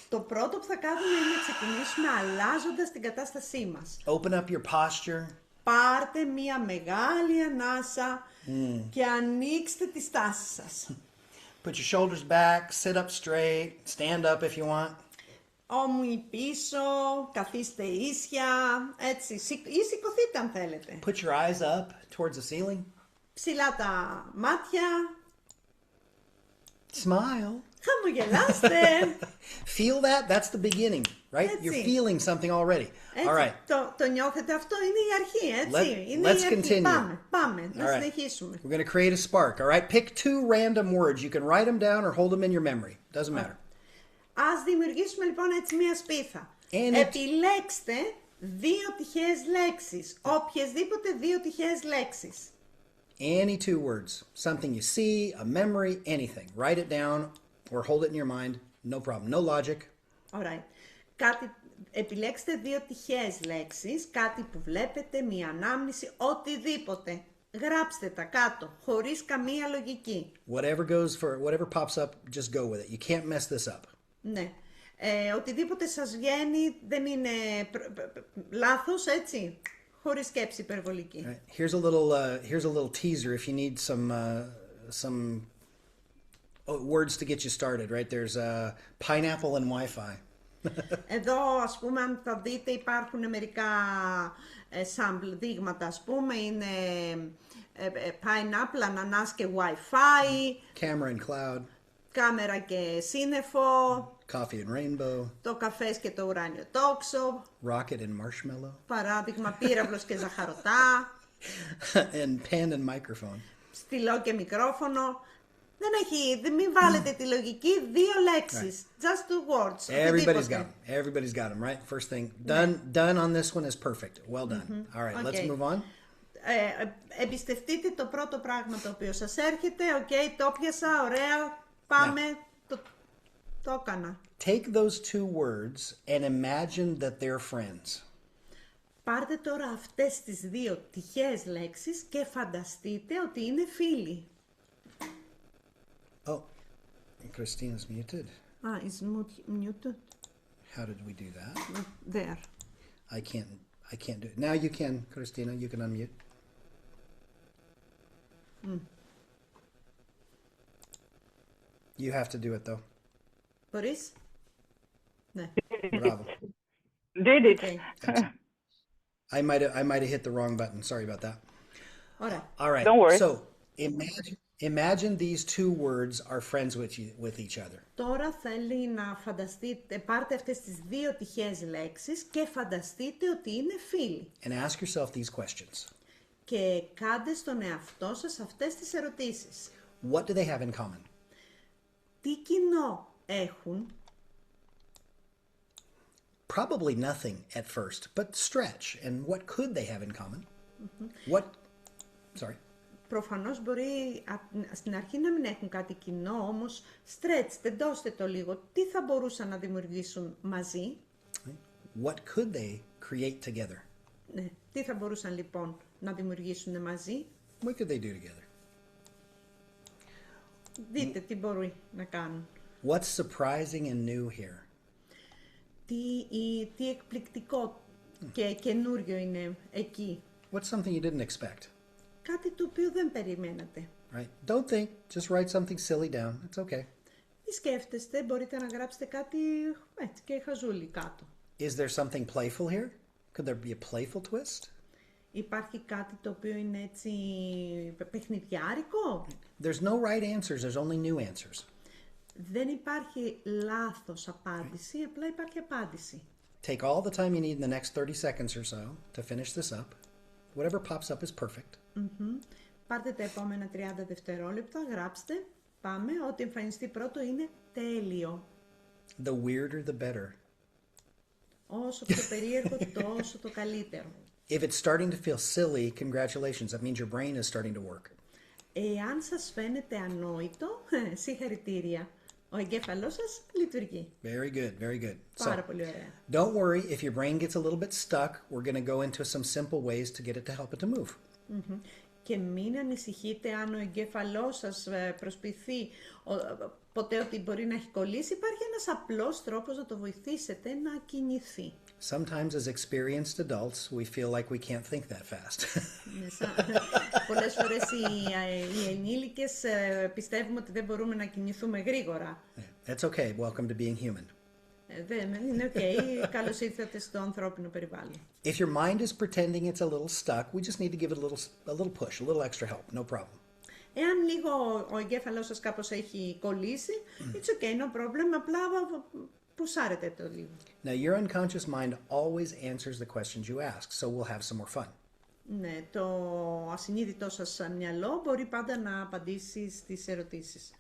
Το πρώτο που θα κάνουμε είναι να ξεκινήσουμε αλλάζοντας την κατάστασή μας. Open up your posture. Πάρτε μία μεγάλη ανάσα και ανοίξτε τη στάση σας. Put your shoulders back, sit up straight, stand up if you want. Όμοι πίσω, καθίστε ίσια, έτσι, ή σηκωθείτε αν θέλετε. Put your eyes up towards the ceiling. Ψηλά τα μάτια, Smile. χαμογελάστε. Feel that? That's the beginning, right? Έτσι. You're feeling something already. Έτσι, All right. το νιώθετε αυτό, είναι η αρχή, έτσι. Είναι let's η αρχή. continue. Πάμε, να All right. συνεχίσουμε. We're going to create a spark, all right? Pick 2 random words. You can write them down or hold them in your memory. Doesn't matter. Ας δημιουργήσουμε λοιπόν έτσι μία σπίθα. Είναι- Επιλέξτε 2 τυχαίες λέξεις, οποιασδήποτε 2 τυχαίες λέξεις. Any 2 words. Something you see, a memory, anything. Write it down or hold it in your mind. No problem. No logic. Alright. Επιλέξτε 2 τυχαίες λέξεις, κάτι που βλέπετε, μία ανάμνηση, οτιδήποτε. Γράψτε τα κάτω, χωρίς καμία λογική. Whatever pops up, just go with it. You can't mess this up. Ναι. Οτιδήποτε σας βγαίνει δεν είναι λάθος, έτσι. Χωρίς σκέψη υπερβολική. All right. Here's a little teaser if you need some words to get you started, right? There's pineapple and Wi-Fi. Εδώ, ας πούμε, αν θα δείτε, υπάρχουν μερικά sample δείγματα, ας πούμε, είναι pineapple, ανανάς και Wi-Fi, Camera and cloud, κάμερα και σύννεφο, coffee and rainbow, το καφές και το ουράνιο τόξο, rocket and marshmallow, παράδειγμα πύραυλος και ζαχαρωτά, and pen and microphone. στυλό και μικρόφωνο. Μην βάλετε τη λογική, 2 λέξεις. Just 2 words. Everybody's got them, right? First thing, done on this one is perfect. Well done. All right, let's Okay. move on. Εμπιστευτείτε το πρώτο πράγμα το οποίο σας έρχεται. Οκ, το πιάσα, ωραία, πάμε. Το έκανα. Take those 2 words and imagine that they're friends. Πάρτε τώρα αυτές τις 2 τυχαίες λέξεις και φανταστείτε ότι είναι φίλοι. Oh, Christina's muted. Is muted? How did we do that? There. I can't do it. Now you can, Christina, you can unmute. You have to do it though. Μπορείς? Ναι. Bravo. Did it. Okay. I might have hit the wrong button. Sorry about that. Ωραία. All right. Don't worry. So imagine these 2 words are friends with each other. Τώρα θέλει να φανταστείτε, πάρτε αυτές τις 2 τυχαίες λέξεις και φανταστείτε ότι είναι φίλοι. And ask yourself these questions. Και κάντε στον εαυτό σας αυτές τις ερωτήσεις. What do they have in common? Τι κοινό έχουν? Probably nothing at first, but stretch. And what could they have in common? Sorry. Προφανώς μπορεί στην αρχή να μην έχουν κάτι κοινό, όμως στρέτστε, δώστε το λίγο. Τι θα μπορούσαν να δημιουργήσουν μαζί? What could they create together? Ναι. Τι θα μπορούσαν λοιπόν να δημιουργήσουν μαζί? What could they do together? Δείτε τι μπορεί να κάνουν. What's surprising and new here? Τι εκπληκτικό και καινούριο είναι εκεί. What's something you didn't expect? Κάτι το οποίο δεν περιμένατε. Right? Don't think, just write something silly down. It's okay. Τι σκέφτεστε, μπορείτε να γράψετε κάτι έτσι και χαζούλι κάτω. Is there something playful here? Could there be a playful twist? Υπάρχει κάτι το οποίο είναι έτσι παιχνιδιάρικο? There's no right answers, there's only new answers. Δεν υπάρχει λάθος απάντηση, απλά υπάρχει απάντηση. Take all the time you need in the next 30 seconds or so to finish this up. Whatever pops up is perfect. Πάρτε τα επόμενα 30 δευτερόλεπτα, γράψτε, πάμε, ό,τι εμφανιστεί πρώτο είναι τέλειο. The weirder the better. Όσο πιο περίεργο, τόσο το καλύτερο. If it's starting to feel silly, congratulations. That means your brain is starting to work. Εάν σας φαίνεται ανόητο, συγχαρητήρια. Ο εγκέφαλός σας λειτουργεί. Very good, very good. Πάρα πολύ ωραία. Don't worry if your brain gets a little bit stuck. We're going to go into some simple ways to get it to help it to move. Και μην ανησυχείτε αν ο εγκέφαλός σας προσποιηθεί ποτέ ότι μπορεί να έχει κολλήσει. Υπάρχει ένας απλός τρόπος να το βοηθήσετε να κινηθεί. Sometimes as experienced adults, we feel like we can't think that fast. Πολλές φορές οι ενήλικες πιστεύουμε ότι δεν μπορούμε να κινηθούμε γρήγορα. That's okay. Welcome to being human. Δεν είναι ok. Καλώς ήρθατε στο ανθρώπινο περιβάλλον. If your mind is pretending it's a little stuck, we just need to give it a little push, a little extra help. No problem. Εάν λίγο ο εγκέφαλός σας κάπως έχει κολλήσει, it's ok, no problem, απλά πουσάρετε το λίγο. Now, your unconscious mind always answers the questions you ask, so we'll have some more fun. Ναι, το ασυνείδητό σας μυαλό μπορεί πάντα να απαντήσει στις ερωτήσεις.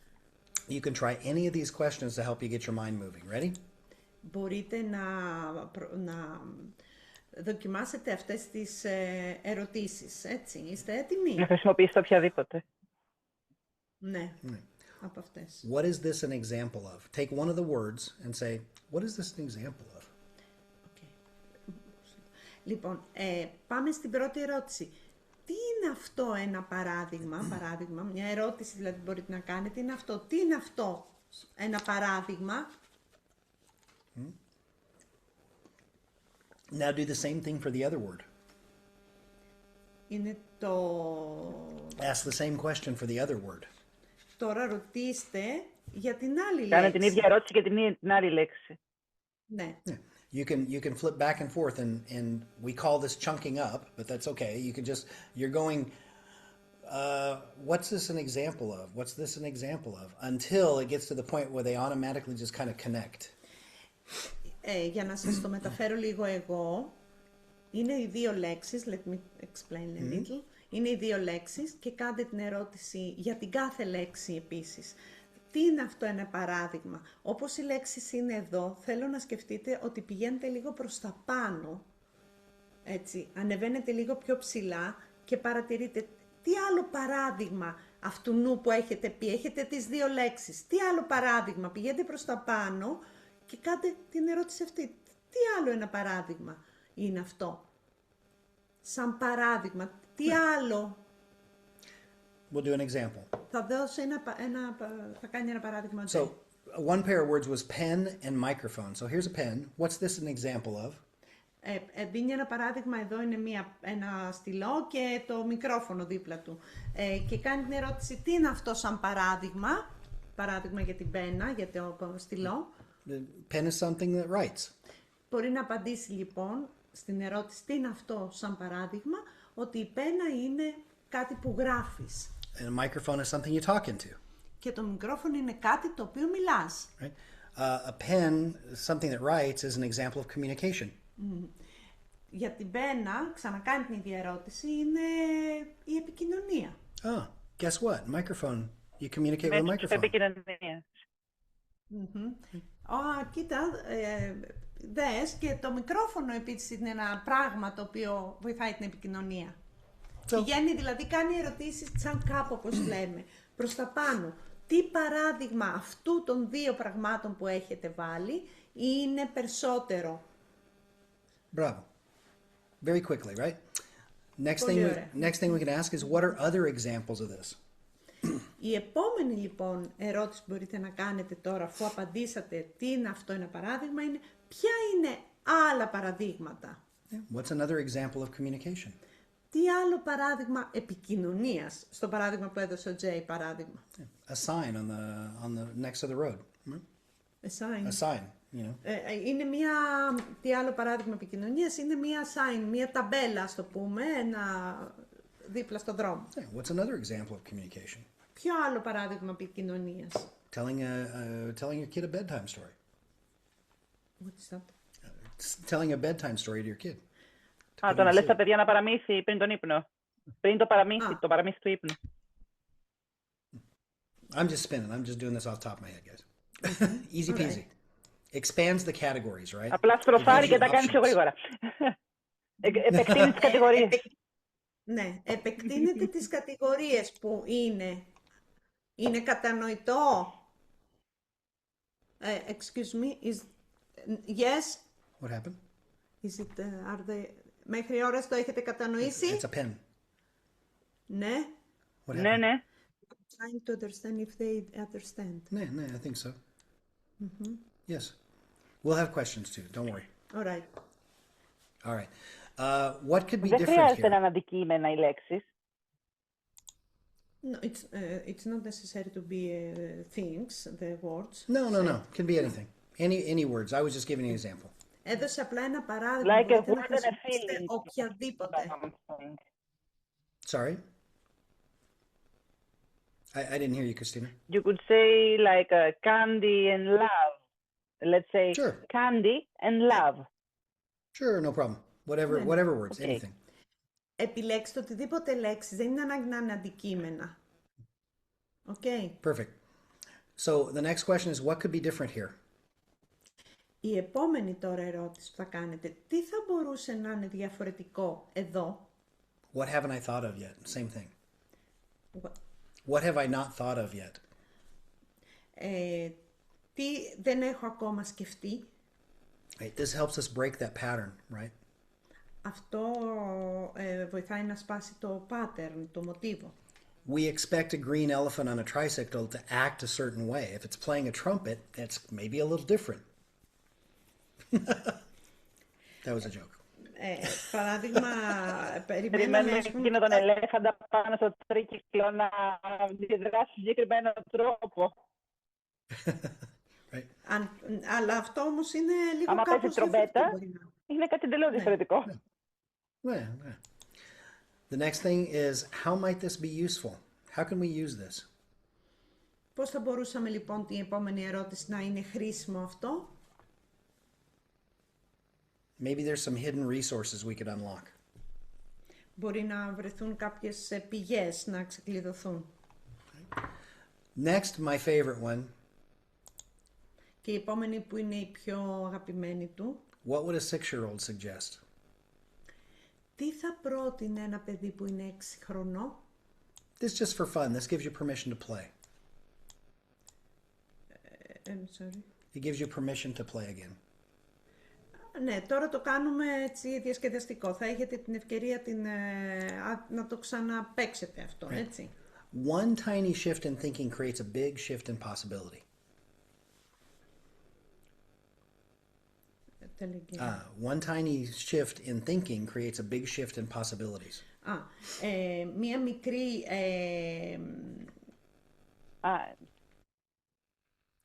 You can try any of these questions to help you get your mind moving. Ready? Μπορείτε να δοκιμάσετε αυτές τις ερωτήσεις, έτσι. Είστε έτοιμοι? Να χρησιμοποιήσετε οποιαδήποτε. Ναι, από αυτές. What is this an example of? Take one of the words and say, what is this an example of? Okay. Λοιπόν, πάμε στην πρώτη ερώτηση. Τι είναι αυτό ένα παράδειγμα, μια ερώτηση δηλαδή μπορείτε να κάνετε, τι είναι αυτό, ένα παράδειγμα. Now do the same thing for the other word. Είναι το... Ask the same question for the other word. Τώρα ρωτήστε για την άλλη λέξη. Κάνε την ίδια ερώτηση για την άλλη λέξη. Ναι. You can flip back and forth and we call this chunking up, but that's okay. You can just, you're going, what's this an example of? What's this an example of? Until it gets to the point where they automatically just kind of connect. Για να σας το μεταφέρω λίγο εγώ, είναι οι δύο λέξεις, let me explain a little. Είναι οι δύο λέξεις και κάντε την ερώτηση για την κάθε λέξη επίσης. Τι είναι αυτό ένα παράδειγμα? Όπως οι λέξεις είναι εδώ, θέλω να σκεφτείτε ότι πηγαίνετε λίγο προς τα πάνω, έτσι, ανεβαίνετε λίγο πιο ψηλά και παρατηρείτε τι άλλο παράδειγμα αυτού νου που έχετε πει, έχετε τις δύο λέξεις, τι άλλο παράδειγμα, πηγαίνετε προς τα πάνω και κάντε την ερώτηση αυτή, τι άλλο ένα παράδειγμα είναι αυτό, σαν παράδειγμα, τι άλλο. We'll do an example. Θα δώσω θα κάνει ένα παράδειγμα. So one pair of words was pen and microphone. So here's a pen. What's this an example of? Δίνει ένα παράδειγμα, εδώ είναι ένα στυλό και το μικρόφωνο δίπλα του. Και κάνει την ερώτηση, τι είναι αυτό σαν παράδειγμα για την πένα, για το στυλό. The pen is something that writes. Μπορεί να απαντήσει λοιπόν στην ερώτηση, τι είναι αυτό σαν παράδειγμα, ότι η πένα είναι κάτι που γράφεις. And a microphone is something you talk into. Και το μικρόφωνο είναι κάτι το οποίο μιλάς. Right? A pen, something that writes, is an example of communication. Για την πένα, ξανακάνει την ίδια ερώτηση, είναι η επικοινωνία. Oh, guess what? Microphone. You communicate with a microphone. Επικοινωνία. Κοίτα, δες και το μικρόφωνο επίσης είναι ένα πράγμα το οποίο βοηθάει την επικοινωνία. Πηγαίνει, δηλαδή κάνει ερωτήσεις σαν κάπου, όπως λέμε, προς τα πάνω. Τι παράδειγμα αυτού των δύο πραγμάτων που έχετε βάλει είναι περισσότερο? Bravo. Very quickly, right? Next thing we can ask is, what are other examples of this? Η επόμενη λοιπόν ερώτηση που μπορείτε να κάνετε τώρα, αφού απαντήσατε τι είναι αυτό ένα παράδειγμα, είναι ποια είναι άλλα παραδείγματα. What's another example of communication? Τι άλλο παράδειγμα επικοινωνίας, στο παράδειγμα που έδωσε ο Τζέι παράδειγμα. A sign on the next to the road. A sign, you know. Είναι τι άλλο παράδειγμα επικοινωνίας, είναι μια sign, μια ταμπέλα, ας το πούμε, δίπλα στο δρόμο. What's another example of communication? Ποιο άλλο παράδειγμα επικοινωνίας? Telling your kid a bedtime story. What is that? Telling a bedtime story to your kid. Το να λες τα παιδιά ένα παραμύθι πριν τον ύπνο. Πριν το παραμύθι του ύπνου. I'm just spinning. I'm just doing this off the top of my head, guys. Easy peasy. Expands the categories, right? Απλά στροφάρει και τα κάνει πιο γρήγορα. Επεκτείνει τις κατηγορίες. Ναι, επεκτείνεται τις κατηγορίες που είναι κατανοητό. Excuse me, yes, What happened? is it, are they, μέχρι ώρας το έχετε κατανοήσει? It's a pen. Ναι. What Ναι, happened? ναι. Trying to understand if they understand. No, I think so. Yes. We'll have questions too. Don't worry. All right. All right. What could be Δεν different χρειάζεται να here? είναι αντικείμενα οι λέξεις. No, it's not necessary to be things, the words. No. Can be anything. Any words. I was just giving you an example. Έδωσε απλά ένα παράδειγμα. Like a Μπορείτε να word and a χρησιμοποιήσετε feeling. οποιαδήποτε. Sorry? I didn't hear you, Christina. You could say like candy and love. Let's say Sure. candy and love. Sure, no problem. Whatever words, Okay. anything. Επιλέξτε οτιδήποτε λέξεις. Δεν είναι ανάγκη να είναι αντικείμενα. Okay. Perfect. So the next question is, what could be different here? Η επόμενη τώρα ερώτηση που θα κάνετε. Τι θα μπορούσε να είναι διαφορετικό εδώ? What haven't I thought of yet? Same thing. What- What have I not thought of yet? Τι δεν έχω ακόμα σκεφτεί? Right, this helps us break that pattern, right? Αυτό βοηθάει να σπάσει το pattern, το μοτίβο. We expect a green elephant on a tricycle to act a certain way. If it's playing a trumpet, it's maybe a little different. That was a joke. Παράδειγμα, Περιμένουμε περιμένουμε, ας πούμε, εκείνο τον ελέφαντα πάνω στο τρίκυκλο να αντιδράσει συγκεκριμένο τρόπο. Right? αλλά αυτό όμως είναι λίγο Άμα παίζει κάπως τρομπέτα, διαφορετικό μπορεί να. είναι κάτι εντελώς διαφορετικό. Yeah. The next thing is, how might this be useful? How can we use this? Πώς θα μπορούσαμε λοιπόν την επόμενη ερώτηση να είναι χρήσιμο αυτό? Maybe there's some hidden resources we could unlock. Μπορεί να βρεθούν κάποιες πηγές να ξεκλειδωθούν. Next, my favorite one. Και η επόμενη που είναι η πιο αγαπημένη του. What would a 6-year-old suggest? Τι θα πρότεινε ένα παιδί που είναι 6 χρονών? This is just for fun. This gives you permission to play. Sorry. It gives you permission to play again. Ναι, τώρα το κάνουμε έτσι διασκεδαστικό. Θα έχετε την ευκαιρία να το ξαναπαίξετε αυτό, έτσι. One tiny shift in thinking creates a big shift in possibility. One tiny shift in thinking creates a big shift in possibilities. Μία μικρή...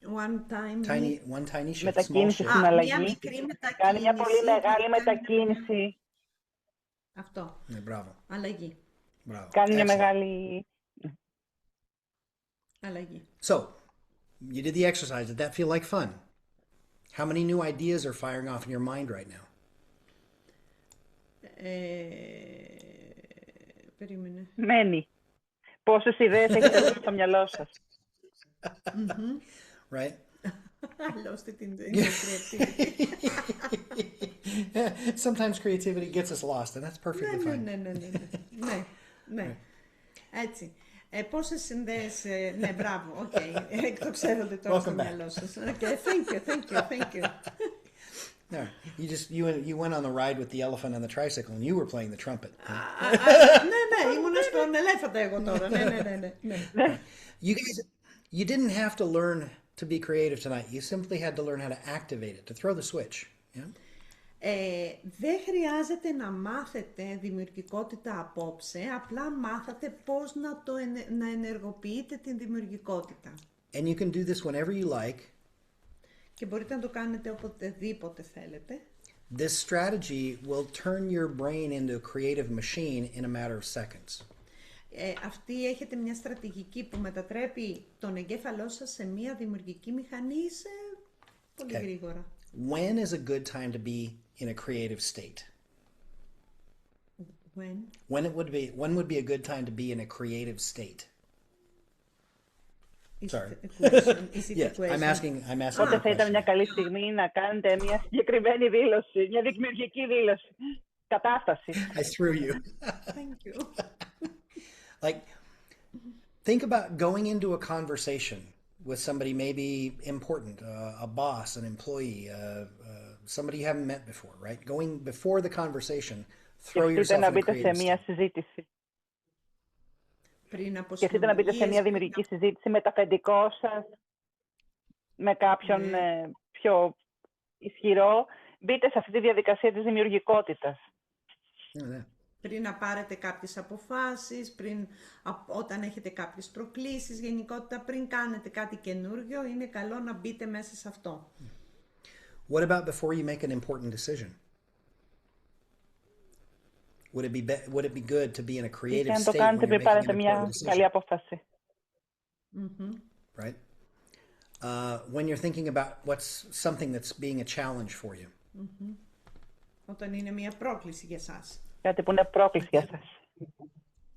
One tiny shift, small Μετακίνηση shift. στην αλλαγή. Μία μικρή μετακίνηση. Κάνει μια πολύ μεγάλη μετακίνηση. Αυτό. Ναι, μπράβο. Αλλαγή. Μπράβο. Κάνει μια Excellent. μεγάλη... Αλλαγή. So, you did the exercise. Did that feel like fun? How many new ideas are firing off in your mind right now? Περίμενε. Μένει. Πόσες ιδέες έχετε στο μυαλό σας? Right? I lost it in the creativity. Sometimes creativity gets us lost, and that's perfectly fine. Ναι. Έτσι. Πόσες συνδέες... Ναι, μπράβο, οκ. Το ξέρετε τώρα στο Welcome back. μυαλό σας. Okay, thank you. No, you went on the ride with the elephant on the tricycle, and you were playing the trumpet. Ναι, ήμουν στον ελέφαντα εγώ τώρα. Ναι. You didn't have to learn to be creative tonight. You simply had to learn how to activate it, to throw the switch. Yeah? Δεν χρειάζεται να μάθετε δημιουργικότητα απόψε, απλά μάθατε πώς να ενεργοποιείτε την δημιουργικότητα. And you can do this whenever you like. Και μπορείτε να το κάνετε οποτεδήποτε θέλετε. This strategy will turn your brain into a creative machine in a matter of seconds. Αυτή έχετε μια στρατηγική που μετατρέπει τον εγκέφαλό σας σε μια δημιουργική μηχανή σε πολύ γρήγορα. When is a good time to be in a creative state? When When would be a good time to be in a creative state? Sorry. Question. Is it a Yes, question? I'm asking Πότε a θα ήταν question. μια καλή στιγμή να κάνετε μια συγκεκριμένη δήλωση, μια δημιουργική δήλωση, κατάσταση. I threw you. Thank you. Like, think about going into a conversation with somebody maybe important, a boss, an employee, somebody you haven't met before, right? Going before the conversation, throw Σκεφτείτε yourself να in a μπείτε σε creative μια state. συζήτηση. Πριν από Σκεφτείτε να μπείτε σε μια δημιουργική συζήτηση με το αφεντικό σας, με κάποιον Ναι. πιο ισχυρό. Μπείτε σε αυτή τη διαδικασία της δημιουργικότητας. Ναι. Πριν να πάρετε κάποιες αποφάσεις, όταν έχετε κάποιες προκλήσεις, γενικότητα πριν κάνετε κάτι καινούργιο, είναι καλό να μπείτε μέσα σε αυτό. What about before you make an important decision? Would it be good to be in a Και creative αν το state when κάνετε you're πριν making πάρετε an important μια καλή decision, απόφαση. right? When you're thinking about what's something that's being a challenge for you. Όταν είναι μια πρόκληση για σας. Κάτι που είναι πρόκληση για σας.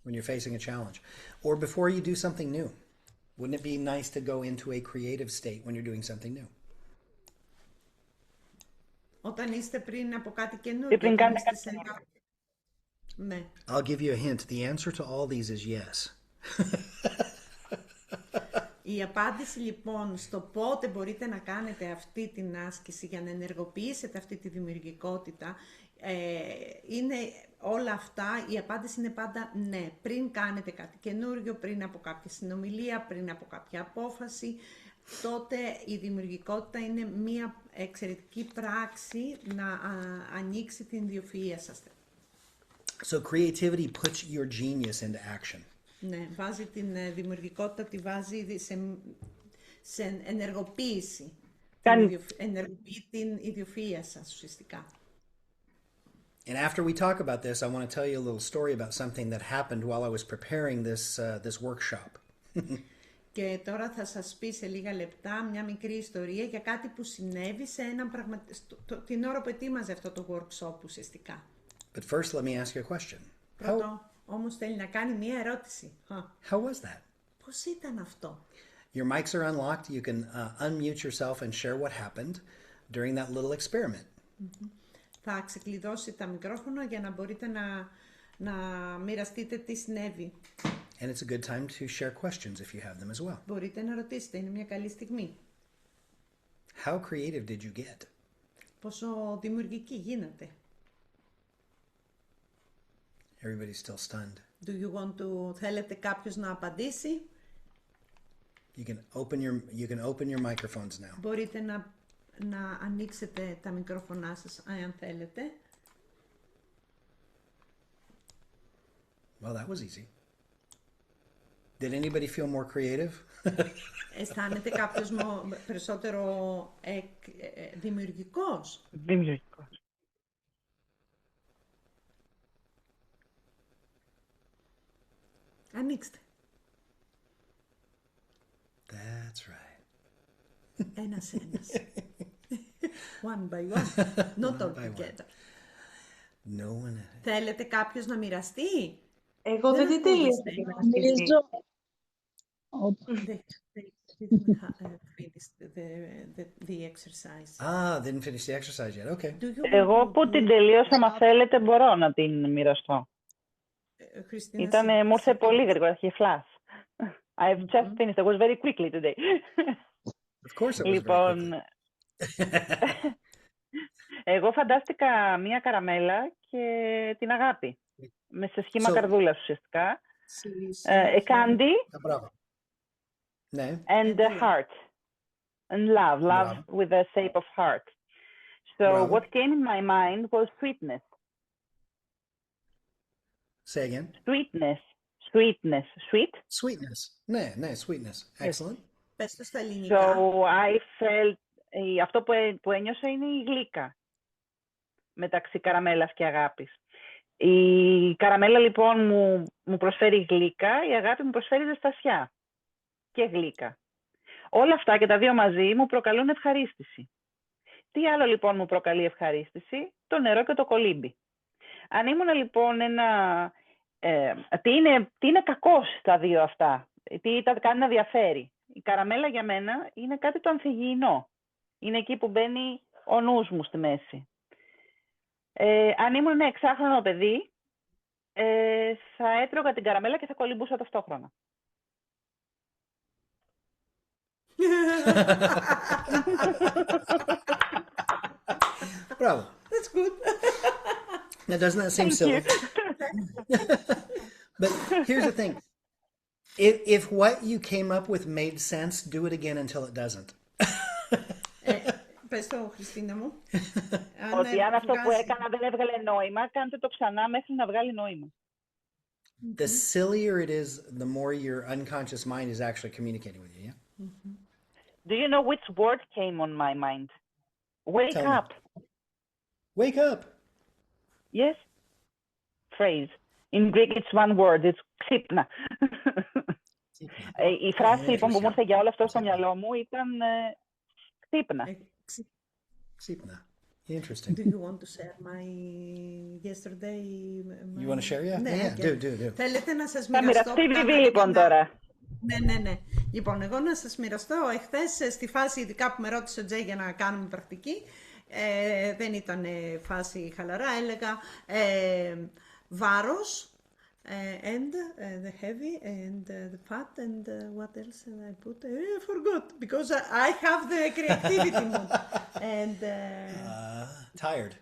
When you're facing a challenge. Or before you do something new. Wouldn't it be nice to go into a creative state when you're doing something new? Όταν είστε πριν από κάτι Ή καινούργιο. πριν όταν κάνετε είστε κάτι σε ένα... Ναι. I'll give you a hint. The answer to all these is yes. Η απάντηση λοιπόν στο πότε μπορείτε να κάνετε αυτή την άσκηση για να ενεργοποιήσετε αυτή τη δημιουργικότητα είναι όλα αυτά, η απάντηση είναι πάντα ναι. Πριν κάνετε κάτι καινούργιο, πριν από κάποια συνομιλία, πριν από κάποια απόφαση, τότε η δημιουργικότητα είναι μια εξαιρετική πράξη να ανοίξει την ιδιοφυΐα σας. So creativity puts your genius into action. Ναι, βάζει την δημιουργικότητα, τη βάζει σε ενεργοποίηση. Ενεργοποιεί την ιδιοφυΐα σας ουσιαστικά. And after we talk about this, I want to tell you a little story about something that happened while I was preparing this workshop. Και τώρα θα σας πει σε λίγα λεπτά μια μικρή ιστορία για κάτι που συνέβη σε την ώρα που ετοίμαζε αυτό το workshop ουσιαστικά. But first, let me ask you a question. Πρώτο, όμως θέλει να κάνει μια ερώτηση. How was that? Πώς ήταν αυτό? Your mics are unlocked. You can unmute yourself and share what happened during that little experiment. Θα ξεκλειδώσει τα μικρόφωνα για να μπορείτε να μοιραστείτε τι συνέβη. And it's a good time to share questions if you have them as well. Μπορείτε να ρωτήσετε, είναι μια καλή στιγμή. How creative did you get? Πόσο δημιουργική γίνατε? Everybody's still stunned. Do you want to... Θέλετε κάποιος να απαντήσει? You can open your microphones now. Μπορείτε να ανοίξετε τα μικρόφωνά σας, αν θέλετε. Well, that was easy. Did anybody feel more creative? Αισθάνεται κάποιος περισσότερο δημιουργικός? Δημιουργικός. Ανοίξτε. That's right. Ένας. One by one. Not all together. No one. Θέλετε κάποιος να μοιραστεί? Εγώ δεν την τελείωσα. Νομίζω... They didn't finish the exercise. Didn't finish the exercise yet. Okay. Εγώ που την τελείωσα, μα θέλετε, μπορώ να την μοιραστώ. Μου ήρθε πολύ γρήγορα, είχε flash. I've just finished. It was very quickly today. Of course it was Λοιπόν, very εγώ φαντάστηκα μία καραμέλα και την αγάπη. Σε σχήμα καρδούλας ουσιαστικά. A candy Bravo. Ναι. and a heart. And love with the shape of heart. So Bravo. what came in my mind was sweetness. Say again. Sweet. Sweetness. Ναι, sweetness. Excellent. Πες το στα ελληνικά. So I felt, αυτό που ένιωσα είναι η γλύκα μεταξύ καραμέλας και αγάπης. Η καραμέλα λοιπόν μου προσφέρει γλύκα, η αγάπη μου προσφέρει ζεστασιά και γλύκα. Όλα αυτά και τα δύο μαζί μου προκαλούν ευχαρίστηση. Τι άλλο λοιπόν μου προκαλεί ευχαρίστηση? Το νερό και το κολύμπι. Αν ήμουν λοιπόν τι είναι κακό στα δύο αυτά, τι τα κάνει να διαφέρει? η καραμέλα για μένα είναι κάτι το ανθυγιεινό. Είναι εκεί που μπαίνει ο νους μου στη μέση. Αν ήμουν ένα 6χρονο παιδί, θα έτρωγα την καραμέλα και θα κολυμπούσα ταυτόχρονα. Bravo. That's good. Now, doesn't that seem silly? But here's the thing. If what you came up with made sense, do it again until it doesn't. Πες το, Χριστίνα μου. Ότι αν αυτό που έκανα δεν έβγαλε νόημα, κάντε το ξανά μέχρι να βγάλει νόημα. The sillier it is, the more your unconscious mind is actually communicating with you, yeah? Do you know which word came on my mind? Wake Tell me. up. Wake up. Yes. Phrase. In Greek it's one word. It's ξύπνα. Η φράση λοιπόν που μου ήρθε για όλο αυτό στο μυαλό μου ήταν ξύπνα. Ξύπνα. Interesting. Do you want to share my yesterday? You want to share? Yeah. Ναι, Yeah. Do. Θέλετε να σας Θα μοιραστώ? μοιραστεί Βιβί λοιπόν τώρα. Ναι. Λοιπόν, εγώ να σας μοιραστώ εχθές στη φάση, ειδικά που με ρώτησε ο Τζέι για να κάνουμε πρακτική, δεν ήταν φάση χαλαρά, έλεγα βάρος, and the heavy, and the fat, and what else I put? I forgot, because I have the creativity mood. And, Tired.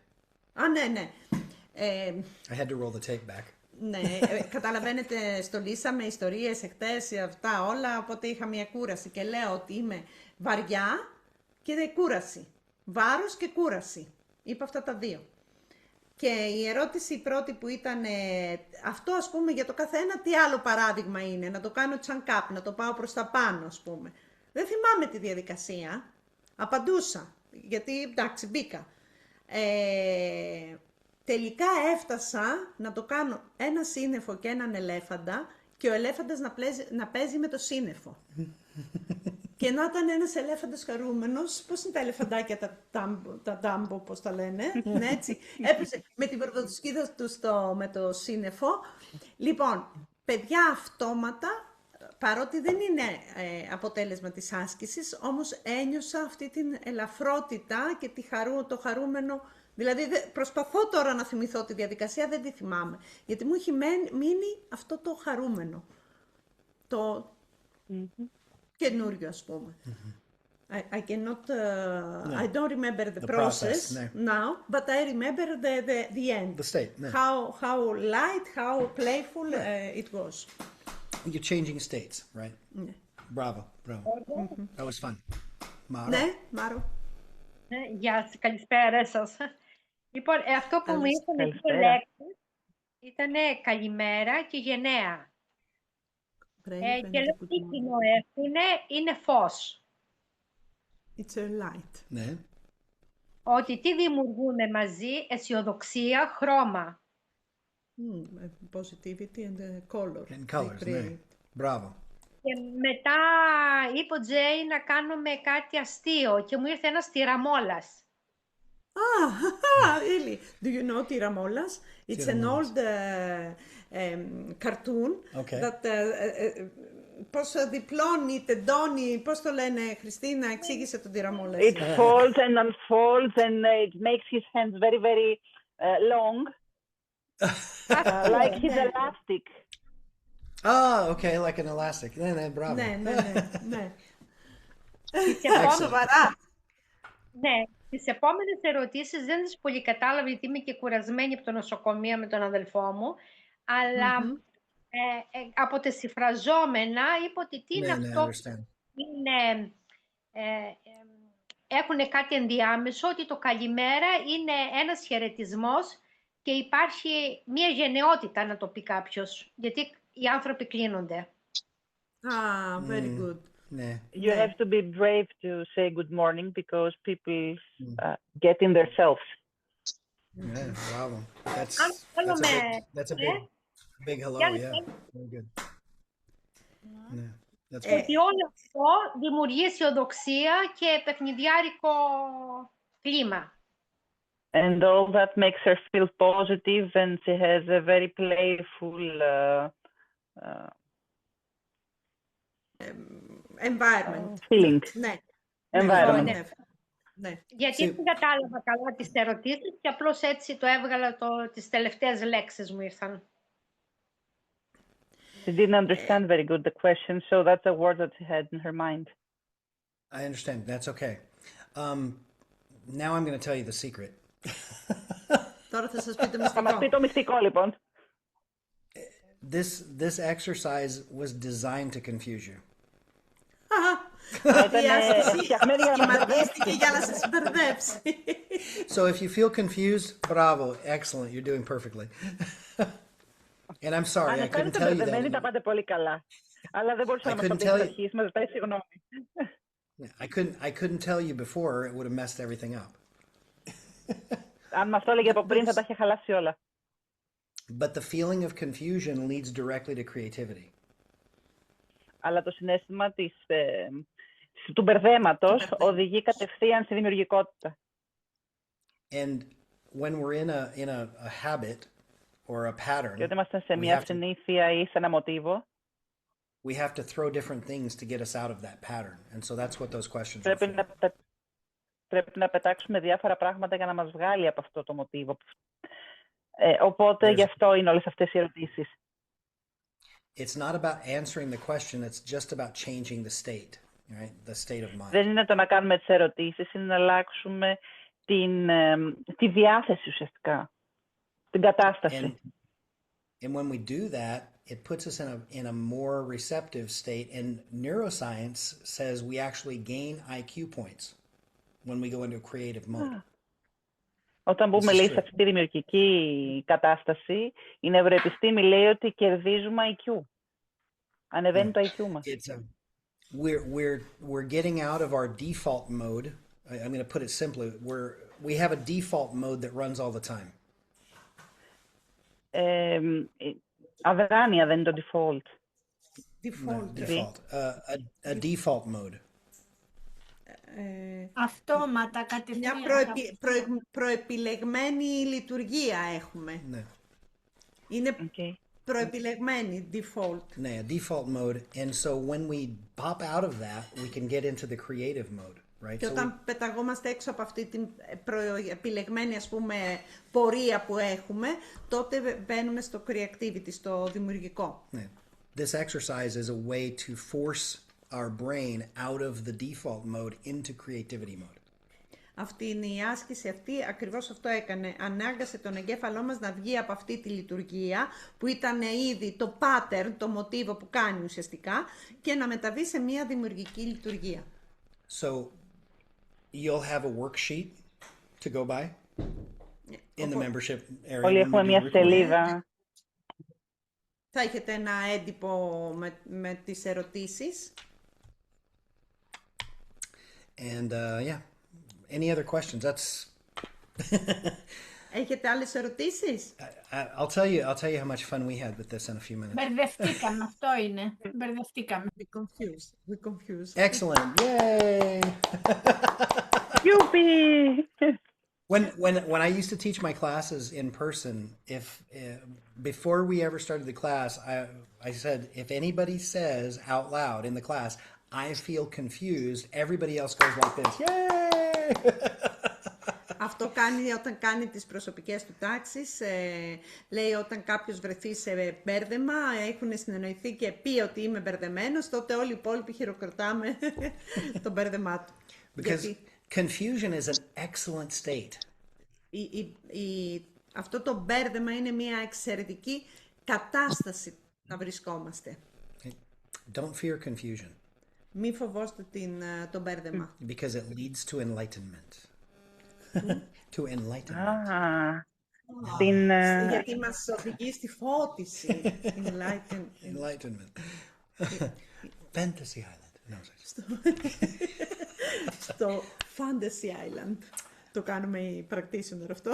ναι. I had to roll the tape back. Ναι, καταλαβαίνετε, στολίσαμε ιστορίες εχθές, αυτά όλα, οπότε είχα μια κούραση και λέω ότι είμαι βαριά και κούραση. Βάρος και κούραση. Είπα αυτά τα δύο. Και η ερώτηση πρώτη που ήταν αυτό, ας πούμε, για το καθένα, τι άλλο παράδειγμα είναι, να το κάνω τσανκάπ, να το πάω προς τα πάνω, ας πούμε. Δεν θυμάμαι τη διαδικασία, απαντούσα, γιατί εντάξει μπήκα. Τελικά έφτασα να το κάνω ένα σύννεφο και έναν ελέφαντα και ο ελέφαντας να παίζει με το σύννεφο. Και να ήταν ένας ελέφαντας χαρούμενος, πώς είναι τα ελεφαντάκια, τα ντάμπο, πώς τα λένε, ναι, έτσι, έπαιζε με την προβοδοσκίδα του με το σύννεφο. Λοιπόν, παιδιά, αυτόματα, παρότι δεν είναι αποτέλεσμα της άσκησης, όμως ένιωσα αυτή την ελαφρότητα και το χαρούμενο. Δηλαδή προσπαθώ τώρα να θυμηθώ τη διαδικασία, δεν τη θυμάμαι, γιατί μου έχει μείνει αυτό το χαρούμενο, το καινούριο, ας πούμε. I cannot, I don't remember the process now, but I remember the end. The state. No. How light, how playful it was. You're changing states, right? Bravo. That was fun. Mara? Ναι, Μάρο. Γεια σας, καλησπέρα σας. Λοιπόν, αυτό που μου ήρθε με δύο λέξεις ήταν καλημέρα και γενναία. Και λέω τι κοινό είναι φως. It's a light. Ναι. Ότι τι δημιουργούν μαζί, αισιοδοξία, χρώμα. Positivity and color. And colors, ναι. Μπράβο. Και μετά είπε ο Τζέι να κάνουμε κάτι αστείο και μου ήρθε ένας τυραμόλας. Really? Do you know Tiramolas? It's an old cartoon that πώς διπλώνει, τεντώνει, πώς το λένε, Χριστίνα, εξήγησε τον Τυραμόλα. It folds and unfolds and it makes his hands very, very long, like his elastic. Okay, like an elastic. Ναι, μπράβο. Ναι. Σοβαρά. Ναι. Τις επόμενες ερωτήσεις δεν τις πολύ κατάλαβα, γιατί είμαι και κουρασμένη από το νοσοκομείο με τον αδελφό μου, αλλά από τα συμφραζόμενα είπα ότι τι είναι αυτό που είναι, έχουν κάτι ενδιάμεσο, ότι το καλημέρα είναι ένας χαιρετισμός και υπάρχει μια γενναιότητα, να το πει κάποιος, γιατί οι άνθρωποι κλείνονται. Very good. You have to be brave to say good morning because people get in themselves. Yeah, bravo. That's a big hello, yeah. Very good. That's good. Ότι όλο αυτό δημιουργεί αισιοδοξία και παιχνιδιάρικο κλίμα. And all that makes her feel positive and she has a very playful environment. Feeling. Ναι. Environment. Ναι. Ναι. Γιατί δεν κατάλαβα καλά τις ερωτήσεις και απλώς έτσι το έβγαλα τις τελευταίες λέξεις μου ήρθαν. She didn't understand very good the question, so that's a word that she had in her mind. I understand. That's okay. Now I'm going to tell you the secret. Τώρα θα σας πει το Θα μας πει μυστικό. το μυστικό, λοιπόν. This exercise was designed to confuse you. Η άσκηση σχηματίστηκε για να σας μπερδέψει. So if you feel confused, bravo, excellent, you're doing perfectly. And I'm sorry, I couldn't tell you μπερδεμένοι, τα that. πάτε πολύ καλά. Αλλά δεν μπορούσα να μας το πει couldn't tell εξ you- αρχής, μας ζητάει συγγνώμη. I couldn't tell you before, it would have messed everything up. Αν μας το έλεγε από πριν, θα τα είχε χαλάσει όλα. But the feeling of confusion leads directly to creativity. Αλλά το συναίσθημα του μπερδέματος οδηγεί κατευθείαν στη δημιουργικότητα. And when we're in a habit or a pattern, Και όταν είμαστε σε we μια have to- συνήθεια ή σε ένα μοτίβο, we have to throw different things to get us out of that pattern. And so that's what those questions are πρέπει for. να πετάξουμε διάφορα πράγματα για να μας βγάλει από αυτό το μοτίβο. Οπότε There's- γι' αυτό είναι όλες αυτές οι ερωτήσεις. It's not about answering the question, it's just about changing the state, right? The state of mind. Δεν είναι το να κάνουμε τις ερωτήσεις, είναι να αλλάξουμε τη διάθεση ουσιαστικά, την κατάσταση. And when we do that, it puts us in a more receptive state. And neuroscience says we actually gain IQ points when we go into a creative mode. Όταν μπούμε, This is λέει, true. σε αυτή τη δημιουργική κατάσταση, η νευροεπιστήμη λέει ότι κερδίζουμε IQ. Ανεβαίνει το IQ μας. It's we're getting out of our default mode. I'm going to put it simply. We have a default mode that runs all the time. Αδράνεια δεν είναι το default. Default. A default mode. Αυτόματα, Μια κατευθείαν. προεπιλεγμένη λειτουργία έχουμε. Ναι. Είναι Okay. προεπιλεγμένη, default. Ναι, default mode. And so when we pop out of that, we can get into the creative mode, right? Και So όταν πεταγόμαστε έξω από αυτή την προεπιλεγμένη, ας πούμε, πορεία που έχουμε, τότε μπαίνουμε στο creativity, στο δημιουργικό. yeah. This exercise is a way to force our brain out of the default mode into creativity mode. Αυτή είναι η άσκηση αυτή, ακριβώς αυτό έκανε. Ανάγκασε τον εγκέφαλό μας να βγει από αυτή τη λειτουργία που ήταν ήδη το pattern, το μοτίβο που κάνει ουσιαστικά και να μεταβεί σε μια δημιουργική λειτουργία. So you'll have a worksheet to go by in the membership area. Όλοι when we έχουμε do μια recording. σελίδα. Θα έχετε ένα έντυπο με τις ερωτήσεις. And yeah, any other questions? That's Έχετε άλλες ερωτήσεις? I'll tell you how much fun we had with this in a few minutes. Μπερδευτήκαμε, αυτό είναι. Μπερδευτήκαμε. We confused. Excellent! Yay! Γιούπι! When I used to teach my classes in person, if before we ever started the class, I said if anybody says out loud in the class, "I feel confused," everybody else goes like this. Yay! Αυτό κάνει όταν κάνει τις προσωπικές του τάξεις. Λέει όταν κάποιος βρεθεί σε μπέρδεμα, έχουν συνεννοηθεί και πει ότι είμαι μπερδεμένος, τότε όλοι οι υπόλοιποι χειροκροτάμε το μπέρδεμά του. Because confusion is an excellent state. Αυτό το μπέρδεμα είναι μια εξαιρετική κατάσταση να βρισκόμαστε. Don't fear confusion Μη φοβόστε το μπέρδεμα. because it leads to enlightenment. To enlightenment. Γιατί μας οδηγεί στη φώτιση. Enlightenment. Fantasy Island. No, Στο Fantasy Island. Το κάνουμε η practitioner αυτό.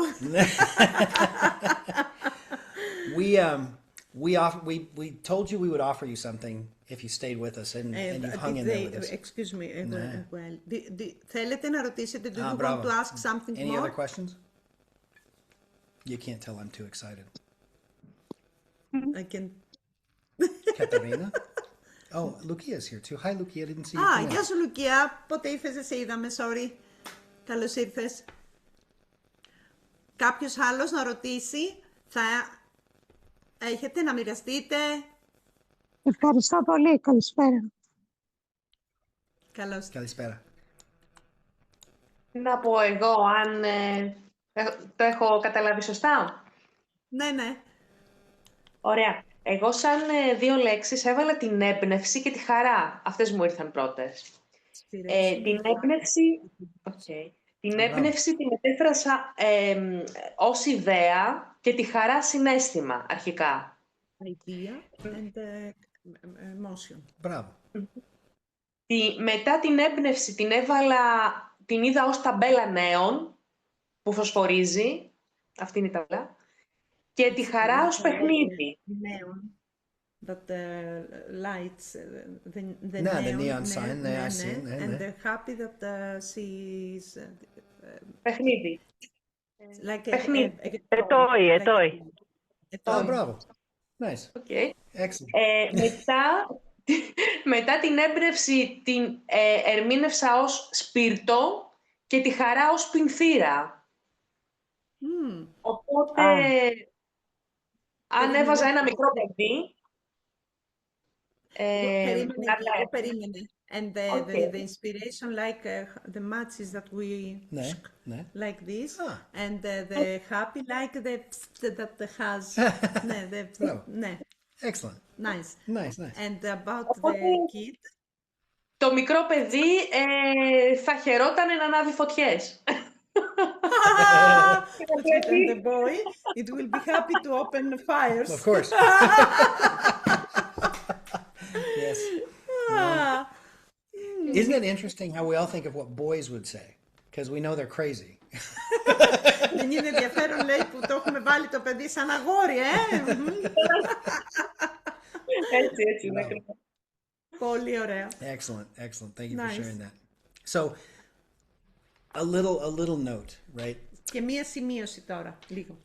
We told you we would offer you something if you stayed with us and you hung in there with us. Excuse me. Well, θέλετε να ρωτήσετε, do you want Bravo. to ask something Any more? other questions? You can't tell I'm too excited. I can... Katarina? Oh, Lukia's here too. Hi, Lukia. Didn't see you. Α, come in. γεια σου Λουκία. Πότε ήρθες, δεν σε είδαμε, sorry. Καλώς ήρθες. Κάποιος άλλος να ρωτήσει, θα έχετε να μοιραστείτε. Ευχαριστώ πολύ. Καλησπέρα. Καλώς. Kalispera. Να πω εγώ αν το έχω καταλάβει σωστά. Ναι, ναι. Ωραία. Εγώ σαν δύο λέξεις έβαλα την έμπνευση και τη χαρά. Αυτές μου ήρθαν πρώτες. Την έμπνευση, την έμπνευση την μετέφρασα ως ιδέα και τη χαρά συναίσθημα αρχικά. Idea and emotion. Bravo. Μετά την έμπνευση την είδα ως ταμπέλα νέων που φωσφορίζει. Αυτή είναι η ταμπέλα. Και τη χαρά ως παιχνίδι. Neon. That lights, the Ναι, the neon, neon sign, ναι, ναι, I see, ναι. ναι, And ναι. the happy that sees Παιχνίδι. like Παιχνίδι. Ετόι. Oh, bravo. Nice. Okay. Excellent. Μετά την έμπνευση την ερμήνευσα ως σπίρτο και τη χαρά ως πινθήρα. Οπότε, αν έβαζα ένα μικρό παιδί... περίμενε. And the inspiration like the matches that we Ναι, ναι. like this Ah. and the happy like that has ναι, Bravo. ναι, Excellent. nice. Nice, nice. And about the kid, Το μικρό παιδί θα χαιρόταν να ανάβει φωτιές. and the boy, it will be happy to open fires. Of course. Yes. Ah, Isn't it interesting how we all think of what boys would say? Because we know they're crazy. δεν είναι ενδιαφέρον, λέει, που το έχουμε βάλει το παιδί σαν αγόρι, Έτσι είναι ακριβώς. Πολύ ωραία. Excellent, excellent. Thank you for Nice. sharing that. So, a little note, right? Και μία σημείωση τώρα, λίγο.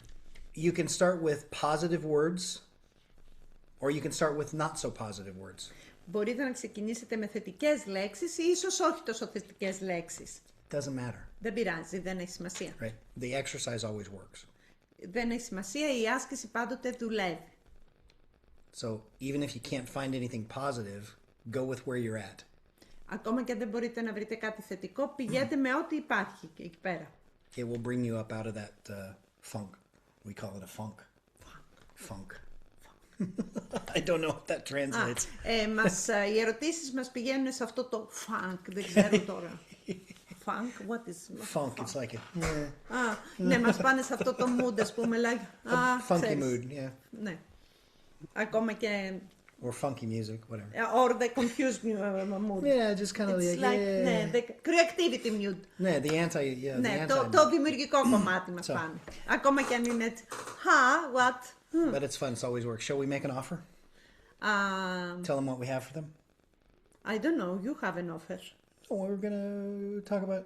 You can start with positive words, or you can start with not so positive words. Μπορείτε να ξεκινήσετε με θετικές λέξεις ή ίσως όχι τόσο θετικές λέξεις. Doesn't matter, Δεν πειράζει, δεν έχει σημασία. right? The exercise always works. Δεν έχει σημασία, η άσκηση πάντοτε δουλεύει. So, even if you can't find anything positive, go with where you're at. Ακόμα και αν δεν μπορείτε να βρείτε κάτι θετικό, πηγαίνετε με ό,τι υπάρχει εκεί πέρα. It will bring you up out of that funk. We call it a funk. Funk. I don't know if that translates. Οι ερωτήσεις μας πηγαίνουν σε αυτό το funk, δεν ξέρω τώρα. Funk, what is... Funk, it's like a Ναι, μας πάνε σε αυτό το mood, ας πούμε, like... funky ξέρεις. mood, yeah. Ναι. Ακόμα και... Or funky music, whatever. Or the confused mood. Yeah, just kind of It's like, like, ναι, the creativity mood. Yeah, the anti, yeah, Ναι, the anti. το δημιουργικό κομμάτι μας πάνε. Ακόμα και αν είναι έτσι. What? But it's fun. It always works. Shall we make an offer? Tell them what we have for them. I don't know, you have an offer. Oh, we're gonna talk about.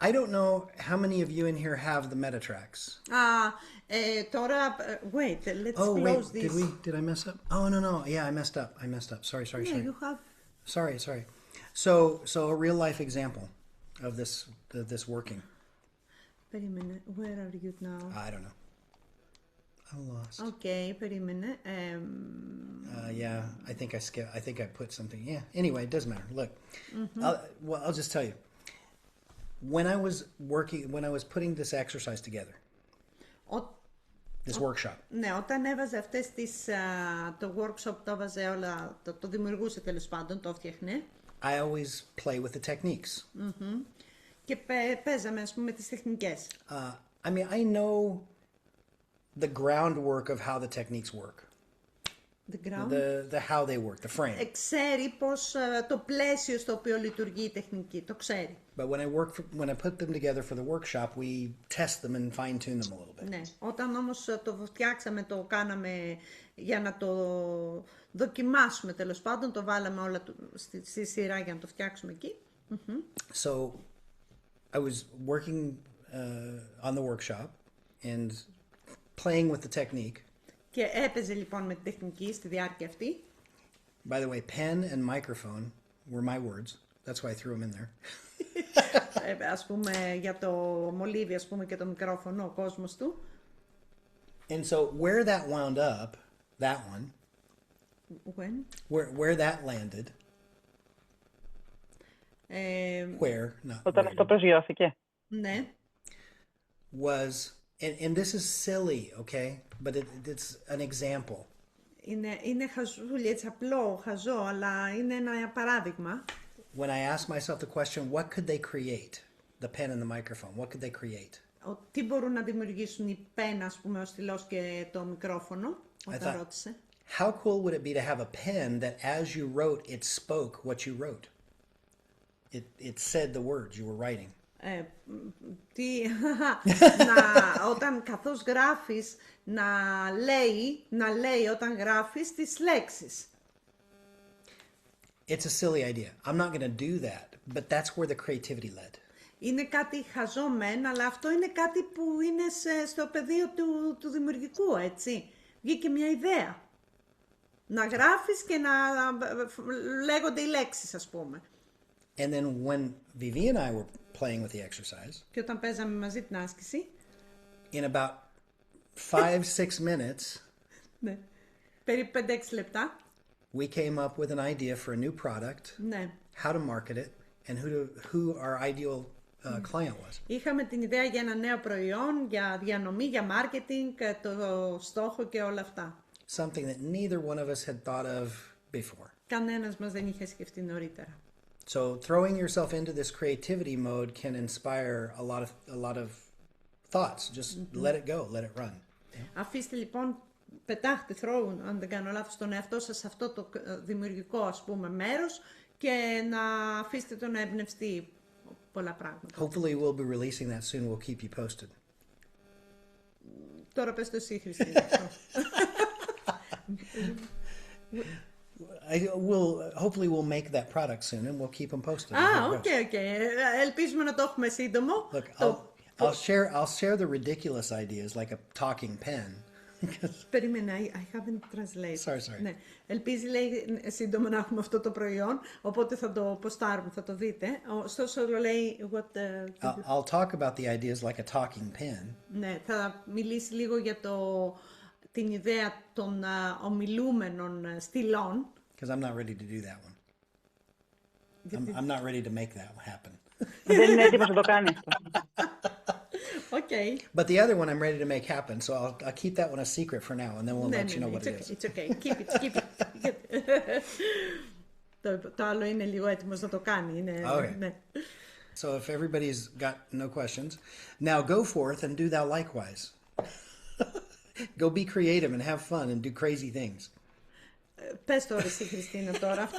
I don't know how many of you in here have the Metatrax. Τώρα, wait, let's Oh wait, close this. did I mess up? Oh no, yeah, I messed up. Sorry. Yeah, you have. Sorry. So a real life example of this working. Περίμενε, where are you now? I don't know. I'm lost. Okay, περίμενε. Yeah, I think I put something. Yeah. Anyway, it doesn't matter. Look, I'll just tell you. When I was putting this exercise together, this workshop. Ναι, όταν έβαζε αυτές τις, το workshop το έβαζε όλα, το δημιουργούσε τέλος πάντων, το έφτιαχνε. I always play with the techniques. Και παίζαμε, ας πούμε, τις τεχνικές. I mean, I know the groundwork of how the techniques work. The ground. The how they work, the frame. Ξέρει πώς το πλαίσιο στο οποίο λειτουργεί η τεχνική, το ξέρει. But when I put them together for the workshop, we test them and fine tune them a little bit. Ναι, όταν όμως το φτιάξαμε, το κάναμε για να το δοκιμάσουμε τέλος πάντων, το βάλαμε όλα στη σειρά για να το φτιάξουμε εκεί. So I was working on the workshop and playing with the technique. Και έπαιζε λοιπόν με τη τεχνική στη διάρκεια αυτή. By the way, pen and microphone were my words. That's why I threw them in there. Ας πούμε για το μολύβι, ας πούμε, και το μικρόφωνο, ο κόσμος του. And so where that wound up, that one, When? where that landed, where, not Όταν where, αυτό προσγειώθηκε. Ναι. was, and this is silly, okay? But it's an example. Είναι χαζούλη, έτσι απλό, χαζό, αλλά είναι ένα παράδειγμα. When I asked myself the question, what could they create? The pen and the microphone, what could they create? Τι μπορούν να δημιουργήσουν η πένα, ας πούμε, ο στυλός και το μικρόφωνο, όταν ρώτησε. How cool would it be to have a pen that as you wrote, it spoke what you wrote? It said the words you were writing. Όταν καθώς γράφεις, να λέει όταν γράφεις τις λέξεις. It's a silly idea. I'm not going to do that, but that's where the creativity led. Είναι κάτι χαζό μεν, αλλά αυτό είναι κάτι που είναι στο πεδίο του δημιουργικού, έτσι. Βγήκε μια ιδέα. Να γράφεις και να λέγονται οι λέξεις, ας πούμε. And then when Vivi and I were playing with the exercise, Και όταν παίζαμε μαζί την άσκηση, in about 5-6 minutes, ναι, περίπου 5-6 λεπτά, we came up with an idea for a new product, ναι, how to market it, and who our ideal client was. είχαμε την ιδέα για ένα νέο προϊόν, για διανομή, για marketing, το στόχο και όλα αυτά. Something that neither one of us had thought of before. Κανένας μας δεν είχε σκεφτεί νωρίτερα. So throwing yourself into this creativity mode can inspire a lot of thoughts. Just let it go, let it run. Αφήστε λοιπόν, πετάχτε, αν δεν κάνω λάθος, τον εαυτό σας σε αυτό το δημιουργικό, ας πούμε, μέρος και να αφήσετε τον να εμπνευστεί πολλά πράγματα. Hopefully we'll be releasing that soon. We'll keep you posted. Τώρα πες το εσύ, Χριστίνα. Hopefully we'll make that product soon and we'll keep them posted. Οκ. Ελπίζουμε να το έχουμε σύντομο. Look, I'll share the ridiculous ideas like a talking pen. Περίμενε, I haven't translated. Sorry. Ναι. Ελπίζει, λέει, σύντομα να έχουμε αυτό το προϊόν, οπότε θα το ποστάρουμε, θα το δείτε. Ωστόσο, λέει, I'll talk about the ideas like a talking pen. Ναι, θα μιλήσει λίγο για την ιδέα των ομιλούμενων στυλών. Because I'm not ready to do that one. I'm not ready to make that happen. Δεν είναι έτοιμος να το κάνει αυτό. Okay. But the other one I'm ready to make happen, so I'll keep that one a secret for now, and then we'll let you know what it is. It's okay. Keep it. Το άλλο είναι λίγο έτοιμος να το κάνει. Okay. Ναι. So if everybody's got no questions, now go forth and do thou likewise. Go be creative and have fun and do crazy things. Πες τώρα εσύ, Χριστίνα, τώρα,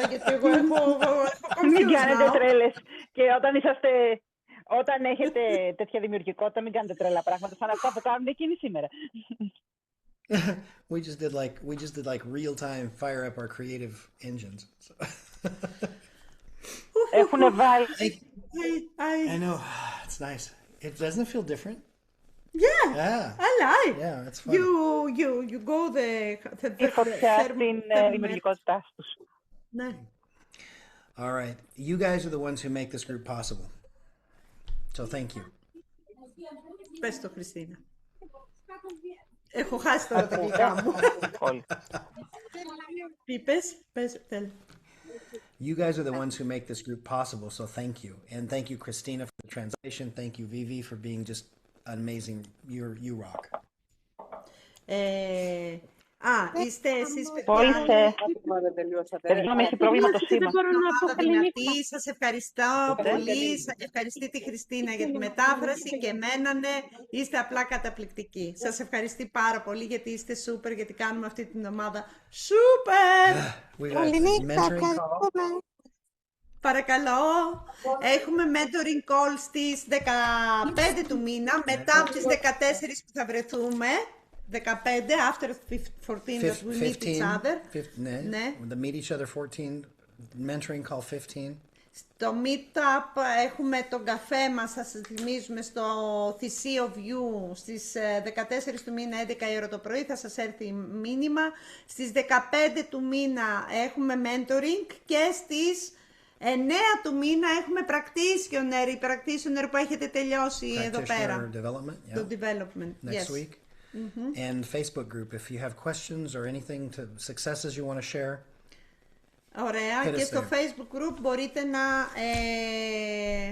γιατί εγώ έχω Μην κάνετε τρέλες. Και όταν έχετε τέτοια δημιουργικότητα, μην κάνετε τρέλα πράγματα σαν αυτά που κάνουν εκείνοι σήμερα. We just did like real time fire up our creative engines. So. Έχουνε βάλει. I know, it's nice. It doesn't feel different. Yeah, I like. Yeah, it's fun. You go Η φωτιά στην δημιουργικότητά τους. Ναι. All right, you guys are the ones who make this group possible. So thank you. Πες το, Χριστίνα. Έχω χάσει τώρα τα αγγλικά μου. Τι πες, θέλω. You guys are the ones who make this group possible, so thank you. And thank you, Christina, for the translation. Thank you, Vivi, for being just amazing. You rock. Είστε εσείς Πόησε. Παιδιά, με έχει πρόβλημα το σήμα. Σας ευχαριστώ πολύ. Ευχαριστώ τη Χριστίνα για τη μετάφραση και εμένα, ναι, είστε απλά καταπληκτικοί. Σας ευχαριστώ πάρα πολύ γιατί είστε σούπερ, γιατί κάνουμε αυτή την ομάδα σούπερ. Παρακαλώ, έχουμε mentoring call στις 15 του μήνα, μετά από τις 14 που θα βρεθούμε. 15, after 14 that we meet each other. Ναι. We meet each other 14, mentoring call 15. Στο Meetup έχουμε τον καφέ μας, θα σας θυμίζουμε, στο Θησίο View στις 14 του μήνα, 11 η ώρα το πρωί, θα σας έρθει μήνυμα. Στις 15 του μήνα έχουμε mentoring και στις 9 του μήνα έχουμε practitioner που έχετε τελειώσει εδώ πέρα. Development, Το development, next yes. week. And Facebook group, if you have questions or anything to successes you want to share. Ωραία, και στο Facebook group μπορείτε να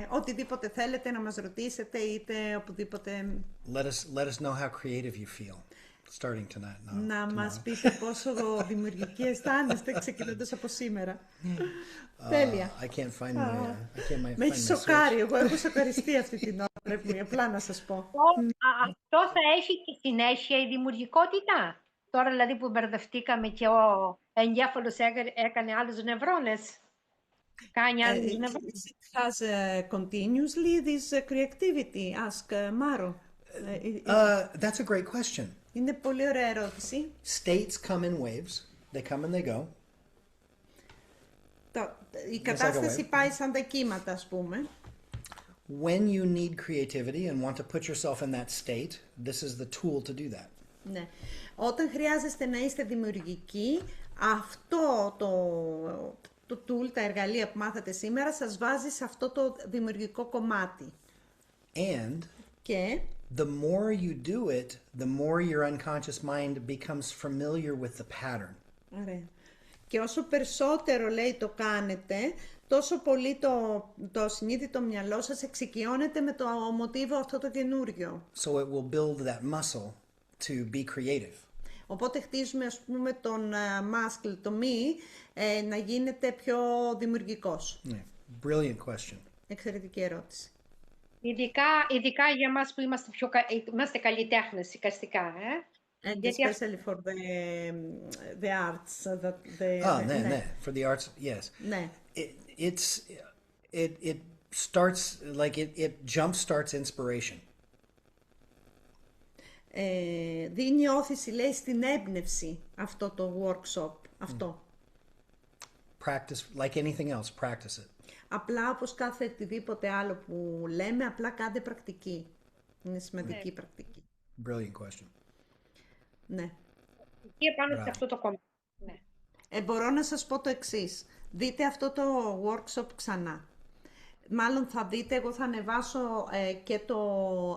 οτιδήποτε θέλετε να μας ρωτήσετε είτε οπουδήποτε. Let us know how creative you feel starting tonight. Να μας πείτε πόσο δημιουργικοί αισθάνεστε ξεκινώντας από σήμερα. Τέλεια. I can't find my Με έχει σοκάρει, εγώ έχω σοκαριστεί αυτή την ώρα, πρέπει απλά να σας πω. Αυτό θα έχει και συνέχεια η δημιουργικότητα. Τώρα δηλαδή που μπερδευτήκαμε και ο εγκέφαλος έκανε άλλους νευρώνες. Κάνει άλλους νευρώνες. It has continuously this creativity, ask Maro. That's a great question. Είναι πολύ ωραία ερώτηση. States come in waves. They come and they go. Η κατάσταση πάει σαν τα κύματα, ας πούμε. When you need creativity and want to put yourself in that state, this is the tool to do that. Ναι. Όταν χρειάζεστε να είστε δημιουργικοί, αυτό το tool, τα εργαλεία που μάθατε σήμερα, σας βάζει σε αυτό το δημιουργικό κομμάτι. And Και the more you do it, the more your unconscious mind becomes familiar with the pattern. ωραία. Και όσο περισσότερο, λέει, το κάνετε, τόσο πολύ το ασυνείδητο μυαλό σας εξοικειώνεται με το μοτίβο αυτό το καινούριο. So it will build that muscle to be creative. Οπότε χτίζουμε, ας πούμε, τον muscle, το μη, να γίνεται πιο δημιουργικός. Yeah. Brilliant question. Εξαιρετική ερώτηση. Ειδικά για εμάς που είμαστε καλλιτέχνες, εικαστικά. And especially for the arts. Ναι. For the arts, yes. Ναι. It starts like it jump starts inspiration. Δίνει όθηση, λέει, στην έμπνευση αυτό το workshop, αυτό. Practice like anything else, practice it. Απλά όπως κάθε οτιδήποτε άλλο που λέμε, απλά κάντε πρακτική. Είναι σημαντική πρακτική. Brilliant question. Ναι. Και πάνω σε αυτό το κομμάτι. Ναι. Μπορώ να σας πω το εξής. Δείτε αυτό το workshop ξανά. Μάλλον θα δείτε, εγώ θα ανεβάσω και το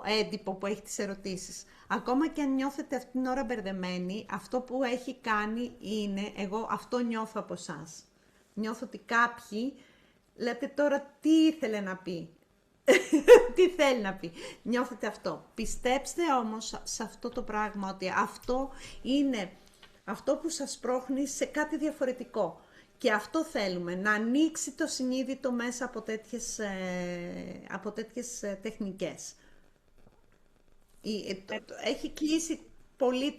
έντυπο που έχει τις ερωτήσεις. Ακόμα και αν νιώθετε αυτήν την ώρα μπερδεμένοι, αυτό που έχει κάνει είναι, εγώ αυτό νιώθω από εσάς. Νιώθω ότι κάποιοι λέτε τώρα τι ήθελε να πει. Τι θέλει να πει. Νιώθετε αυτό. Πιστέψτε όμως σε αυτό το πράγμα, ότι αυτό είναι αυτό που σας πρόχνει σε κάτι διαφορετικό. Και αυτό θέλουμε, να ανοίξει το συνείδητο μέσα από τέτοιες τεχνικές. Έχει κλείσει πολύ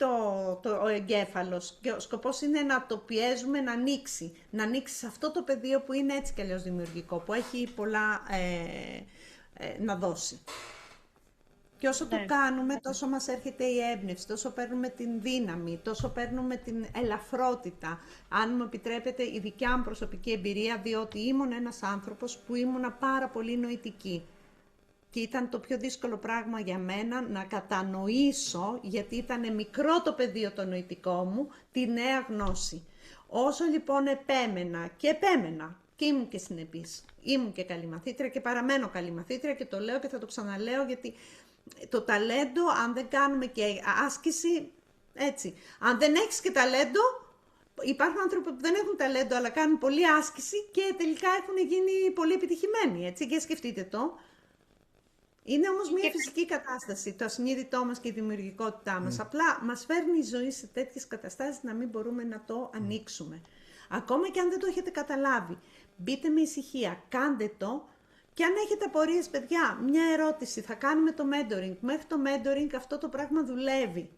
ο εγκέφαλος και ο σκοπός είναι να το πιέζουμε να ανοίξει. Να ανοίξει σε αυτό το πεδίο που είναι έτσι κι αλλιώς δημιουργικό, που έχει πολλά να δώσει. Και όσο το κάνουμε, τόσο μας έρχεται η έμπνευση, τόσο παίρνουμε την δύναμη, τόσο παίρνουμε την ελαφρότητα. Αν μου επιτρέπετε, η δικιά μου προσωπική εμπειρία, διότι ήμουν ένας άνθρωπος που ήμουνα πάρα πολύ νοητική. Και ήταν το πιο δύσκολο πράγμα για μένα να κατανοήσω, γιατί ήταν μικρό το πεδίο το νοητικό μου, τη νέα γνώση. Όσο λοιπόν επέμενα και ήμουν και συνεπής, ήμουν και καλή μαθήτρια και παραμένω καλή μαθήτρια και το λέω και θα το ξαναλέω, γιατί το ταλέντο, αν δεν κάνουμε και άσκηση, έτσι. Αν δεν έχεις και ταλέντο, υπάρχουν άνθρωποι που δεν έχουν ταλέντο αλλά κάνουν πολλή άσκηση και τελικά έχουν γίνει πολύ επιτυχημένοι, έτσι, και σκεφτείτε το. Είναι όμως μια φυσική κατάσταση, το ασυνείδητό μας και η δημιουργικότητά μας. Απλά μας φέρνει η ζωή σε τέτοιες καταστάσεις να μην μπορούμε να το ανοίξουμε. Ακόμα και αν δεν το έχετε καταλάβει, μπείτε με ησυχία, κάντε το. Και αν έχετε απορίες, παιδιά, μια ερώτηση, θα κάνουμε το mentoring. Μέχρι το mentoring αυτό το πράγμα δουλεύει.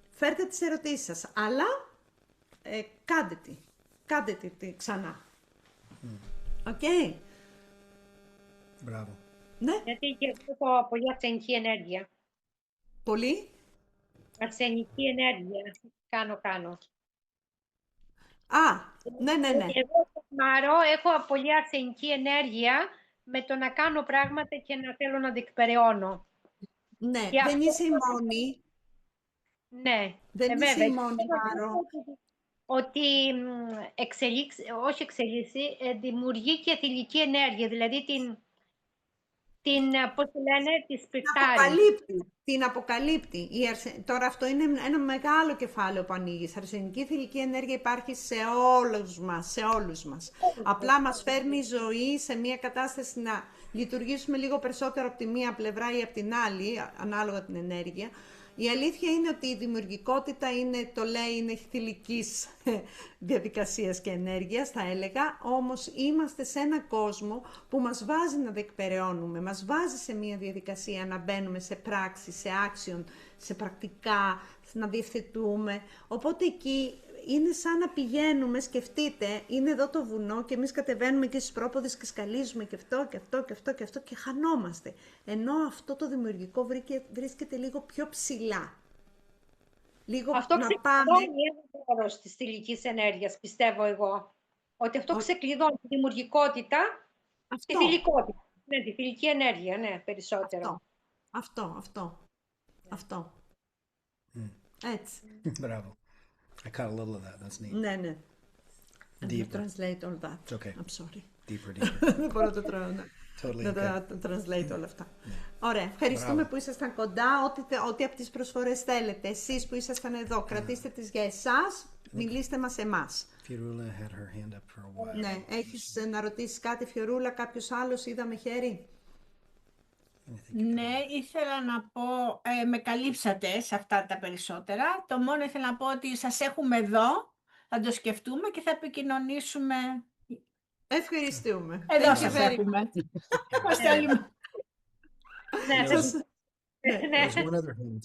Φέρτε τις ερωτήσεις σας, αλλά κάντε τη ξανά. Οκ. Μπράβο. Ναι. Γιατί και αυτό πολύ αρσενική ενέργεια. Πολύ. Αρσενική ενέργεια. Κάνω. Ναι. Εγώ, Μάρο, έχω πολύ αρσενική ενέργεια με το να κάνω πράγματα και να θέλω να διεκπεραιώνω. Ναι, Και δεν αυτό είσαι η μόνη. Ναι, Δεν είσαι βέβαια. η μόνη, Μάρο. Ότι όχι εξελίξη, δημιουργεί και θηλυκή ενέργεια, δηλαδή πώς τη λένε, τη σπιρτάρει. Την αποκαλύπτει. Τώρα αυτό είναι ένα μεγάλο κεφάλαιο που ανοίγεις. Αρσενική θηλυκή ενέργεια υπάρχει σε όλους μας. Απλά μας φέρνει η ζωή σε μια κατάσταση να λειτουργήσουμε λίγο περισσότερο από τη μία πλευρά ή από την άλλη, ανάλογα την ενέργεια. Η αλήθεια είναι ότι η δημιουργικότητα είναι θηλυκής διαδικασίας και ενέργειας, θα έλεγα, όμως είμαστε σε ένα κόσμο που μας βάζει να διεκπεραιώνουμε, μας βάζει σε μια διαδικασία να μπαίνουμε σε πράξη, σε action, σε πρακτικά, να διευθετούμε, οπότε εκεί είναι σαν να πηγαίνουμε, σκεφτείτε, είναι εδώ το βουνό και εμείς κατεβαίνουμε και στις πρόποδες και σκαλίζουμε και αυτό και χανόμαστε. Ενώ αυτό το δημιουργικό βρίσκεται λίγο πιο ψηλά. Λίγο αυτό να ξεκλειδώνει ένα μέρος της θηλυκής ενέργειας, πιστεύω εγώ. Ότι αυτό ξεκλειδώνει τη δημιουργικότητα, τη θηλυκότητα. Ναι, τη θηλυκή ενέργεια, ναι, περισσότερο. Αυτό. Έτσι. Bravo. I caught a little of that. That's neat. Ναι. I'm Deeper. gonna translate all that. It's okay. I'm sorry. Deeper. Δεν μπορώ να το τρώω. Totally Να okay. τα translate όλα αυτά. Ωραία. Ευχαριστούμε που ήσασταν κοντά. Ό,τι από τις προσφορές θέλετε. Εσείς που ήσασταν εδώ, κρατήστε τις για εσάς. Μιλήστε μας εμάς. Fiorula had her hand up for a while. Ναι. Έχεις να ρωτήσεις κάτι, Φιωρούλα, κάποιος άλλος, είδαμε χέρι. Ναι, ήθελα να πω, με καλύψατε σε αυτά τα περισσότερα. Το μόνο ήθελα να πω ότι σας έχουμε εδώ, θα το σκεφτούμε και θα επικοινωνήσουμε. Ευχαριστούμε. Εδώ σας έχουμε. Είμαστε όλοι. There's one other hand.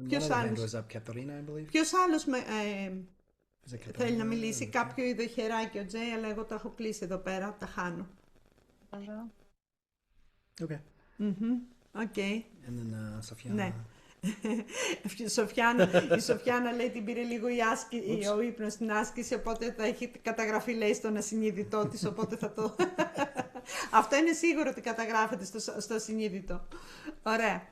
Ποιος One other hand άλλος? was up. Katarina, I believe. Ποιος άλλος Is it Katarina? θέλει να μιλήσει? Κάποιο είδε χεράκι ο Τζέι, αλλά εγώ το έχω κλείσει εδώ πέρα, τα χάνω. Okay. Okay. And then Sofia. Ναι. Η Σοφιάνα λέει την πήρε λίγο ο ύπνος στην άσκηση, οπότε θα έχει καταγραφεί, λέει, στον ασυνείδητό της, οπότε θα το... Αυτό είναι σίγουρο ότι καταγράφεται στο ασυνείδητο. Ωραία.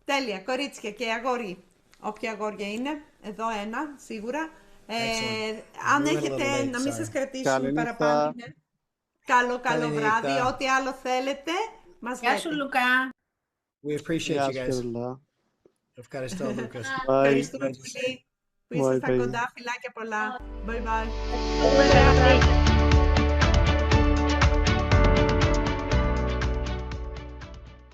Τέλεια, κορίτσια και αγόρι. Όποια αγόρια είναι, εδώ ένα, σίγουρα. Αν έχετε, να μην σας κρατήσουμε παραπάνω. Καλό βράδυ. Ό,τι άλλο θέλετε, μας λέτε. Γεια σου, Λουκά. We appreciate you guys. Ευχαριστώ, Lucas. Ευχαριστούμε πολύ που ήσασταν κοντά. Φιλάκια πολλά. Bye bye.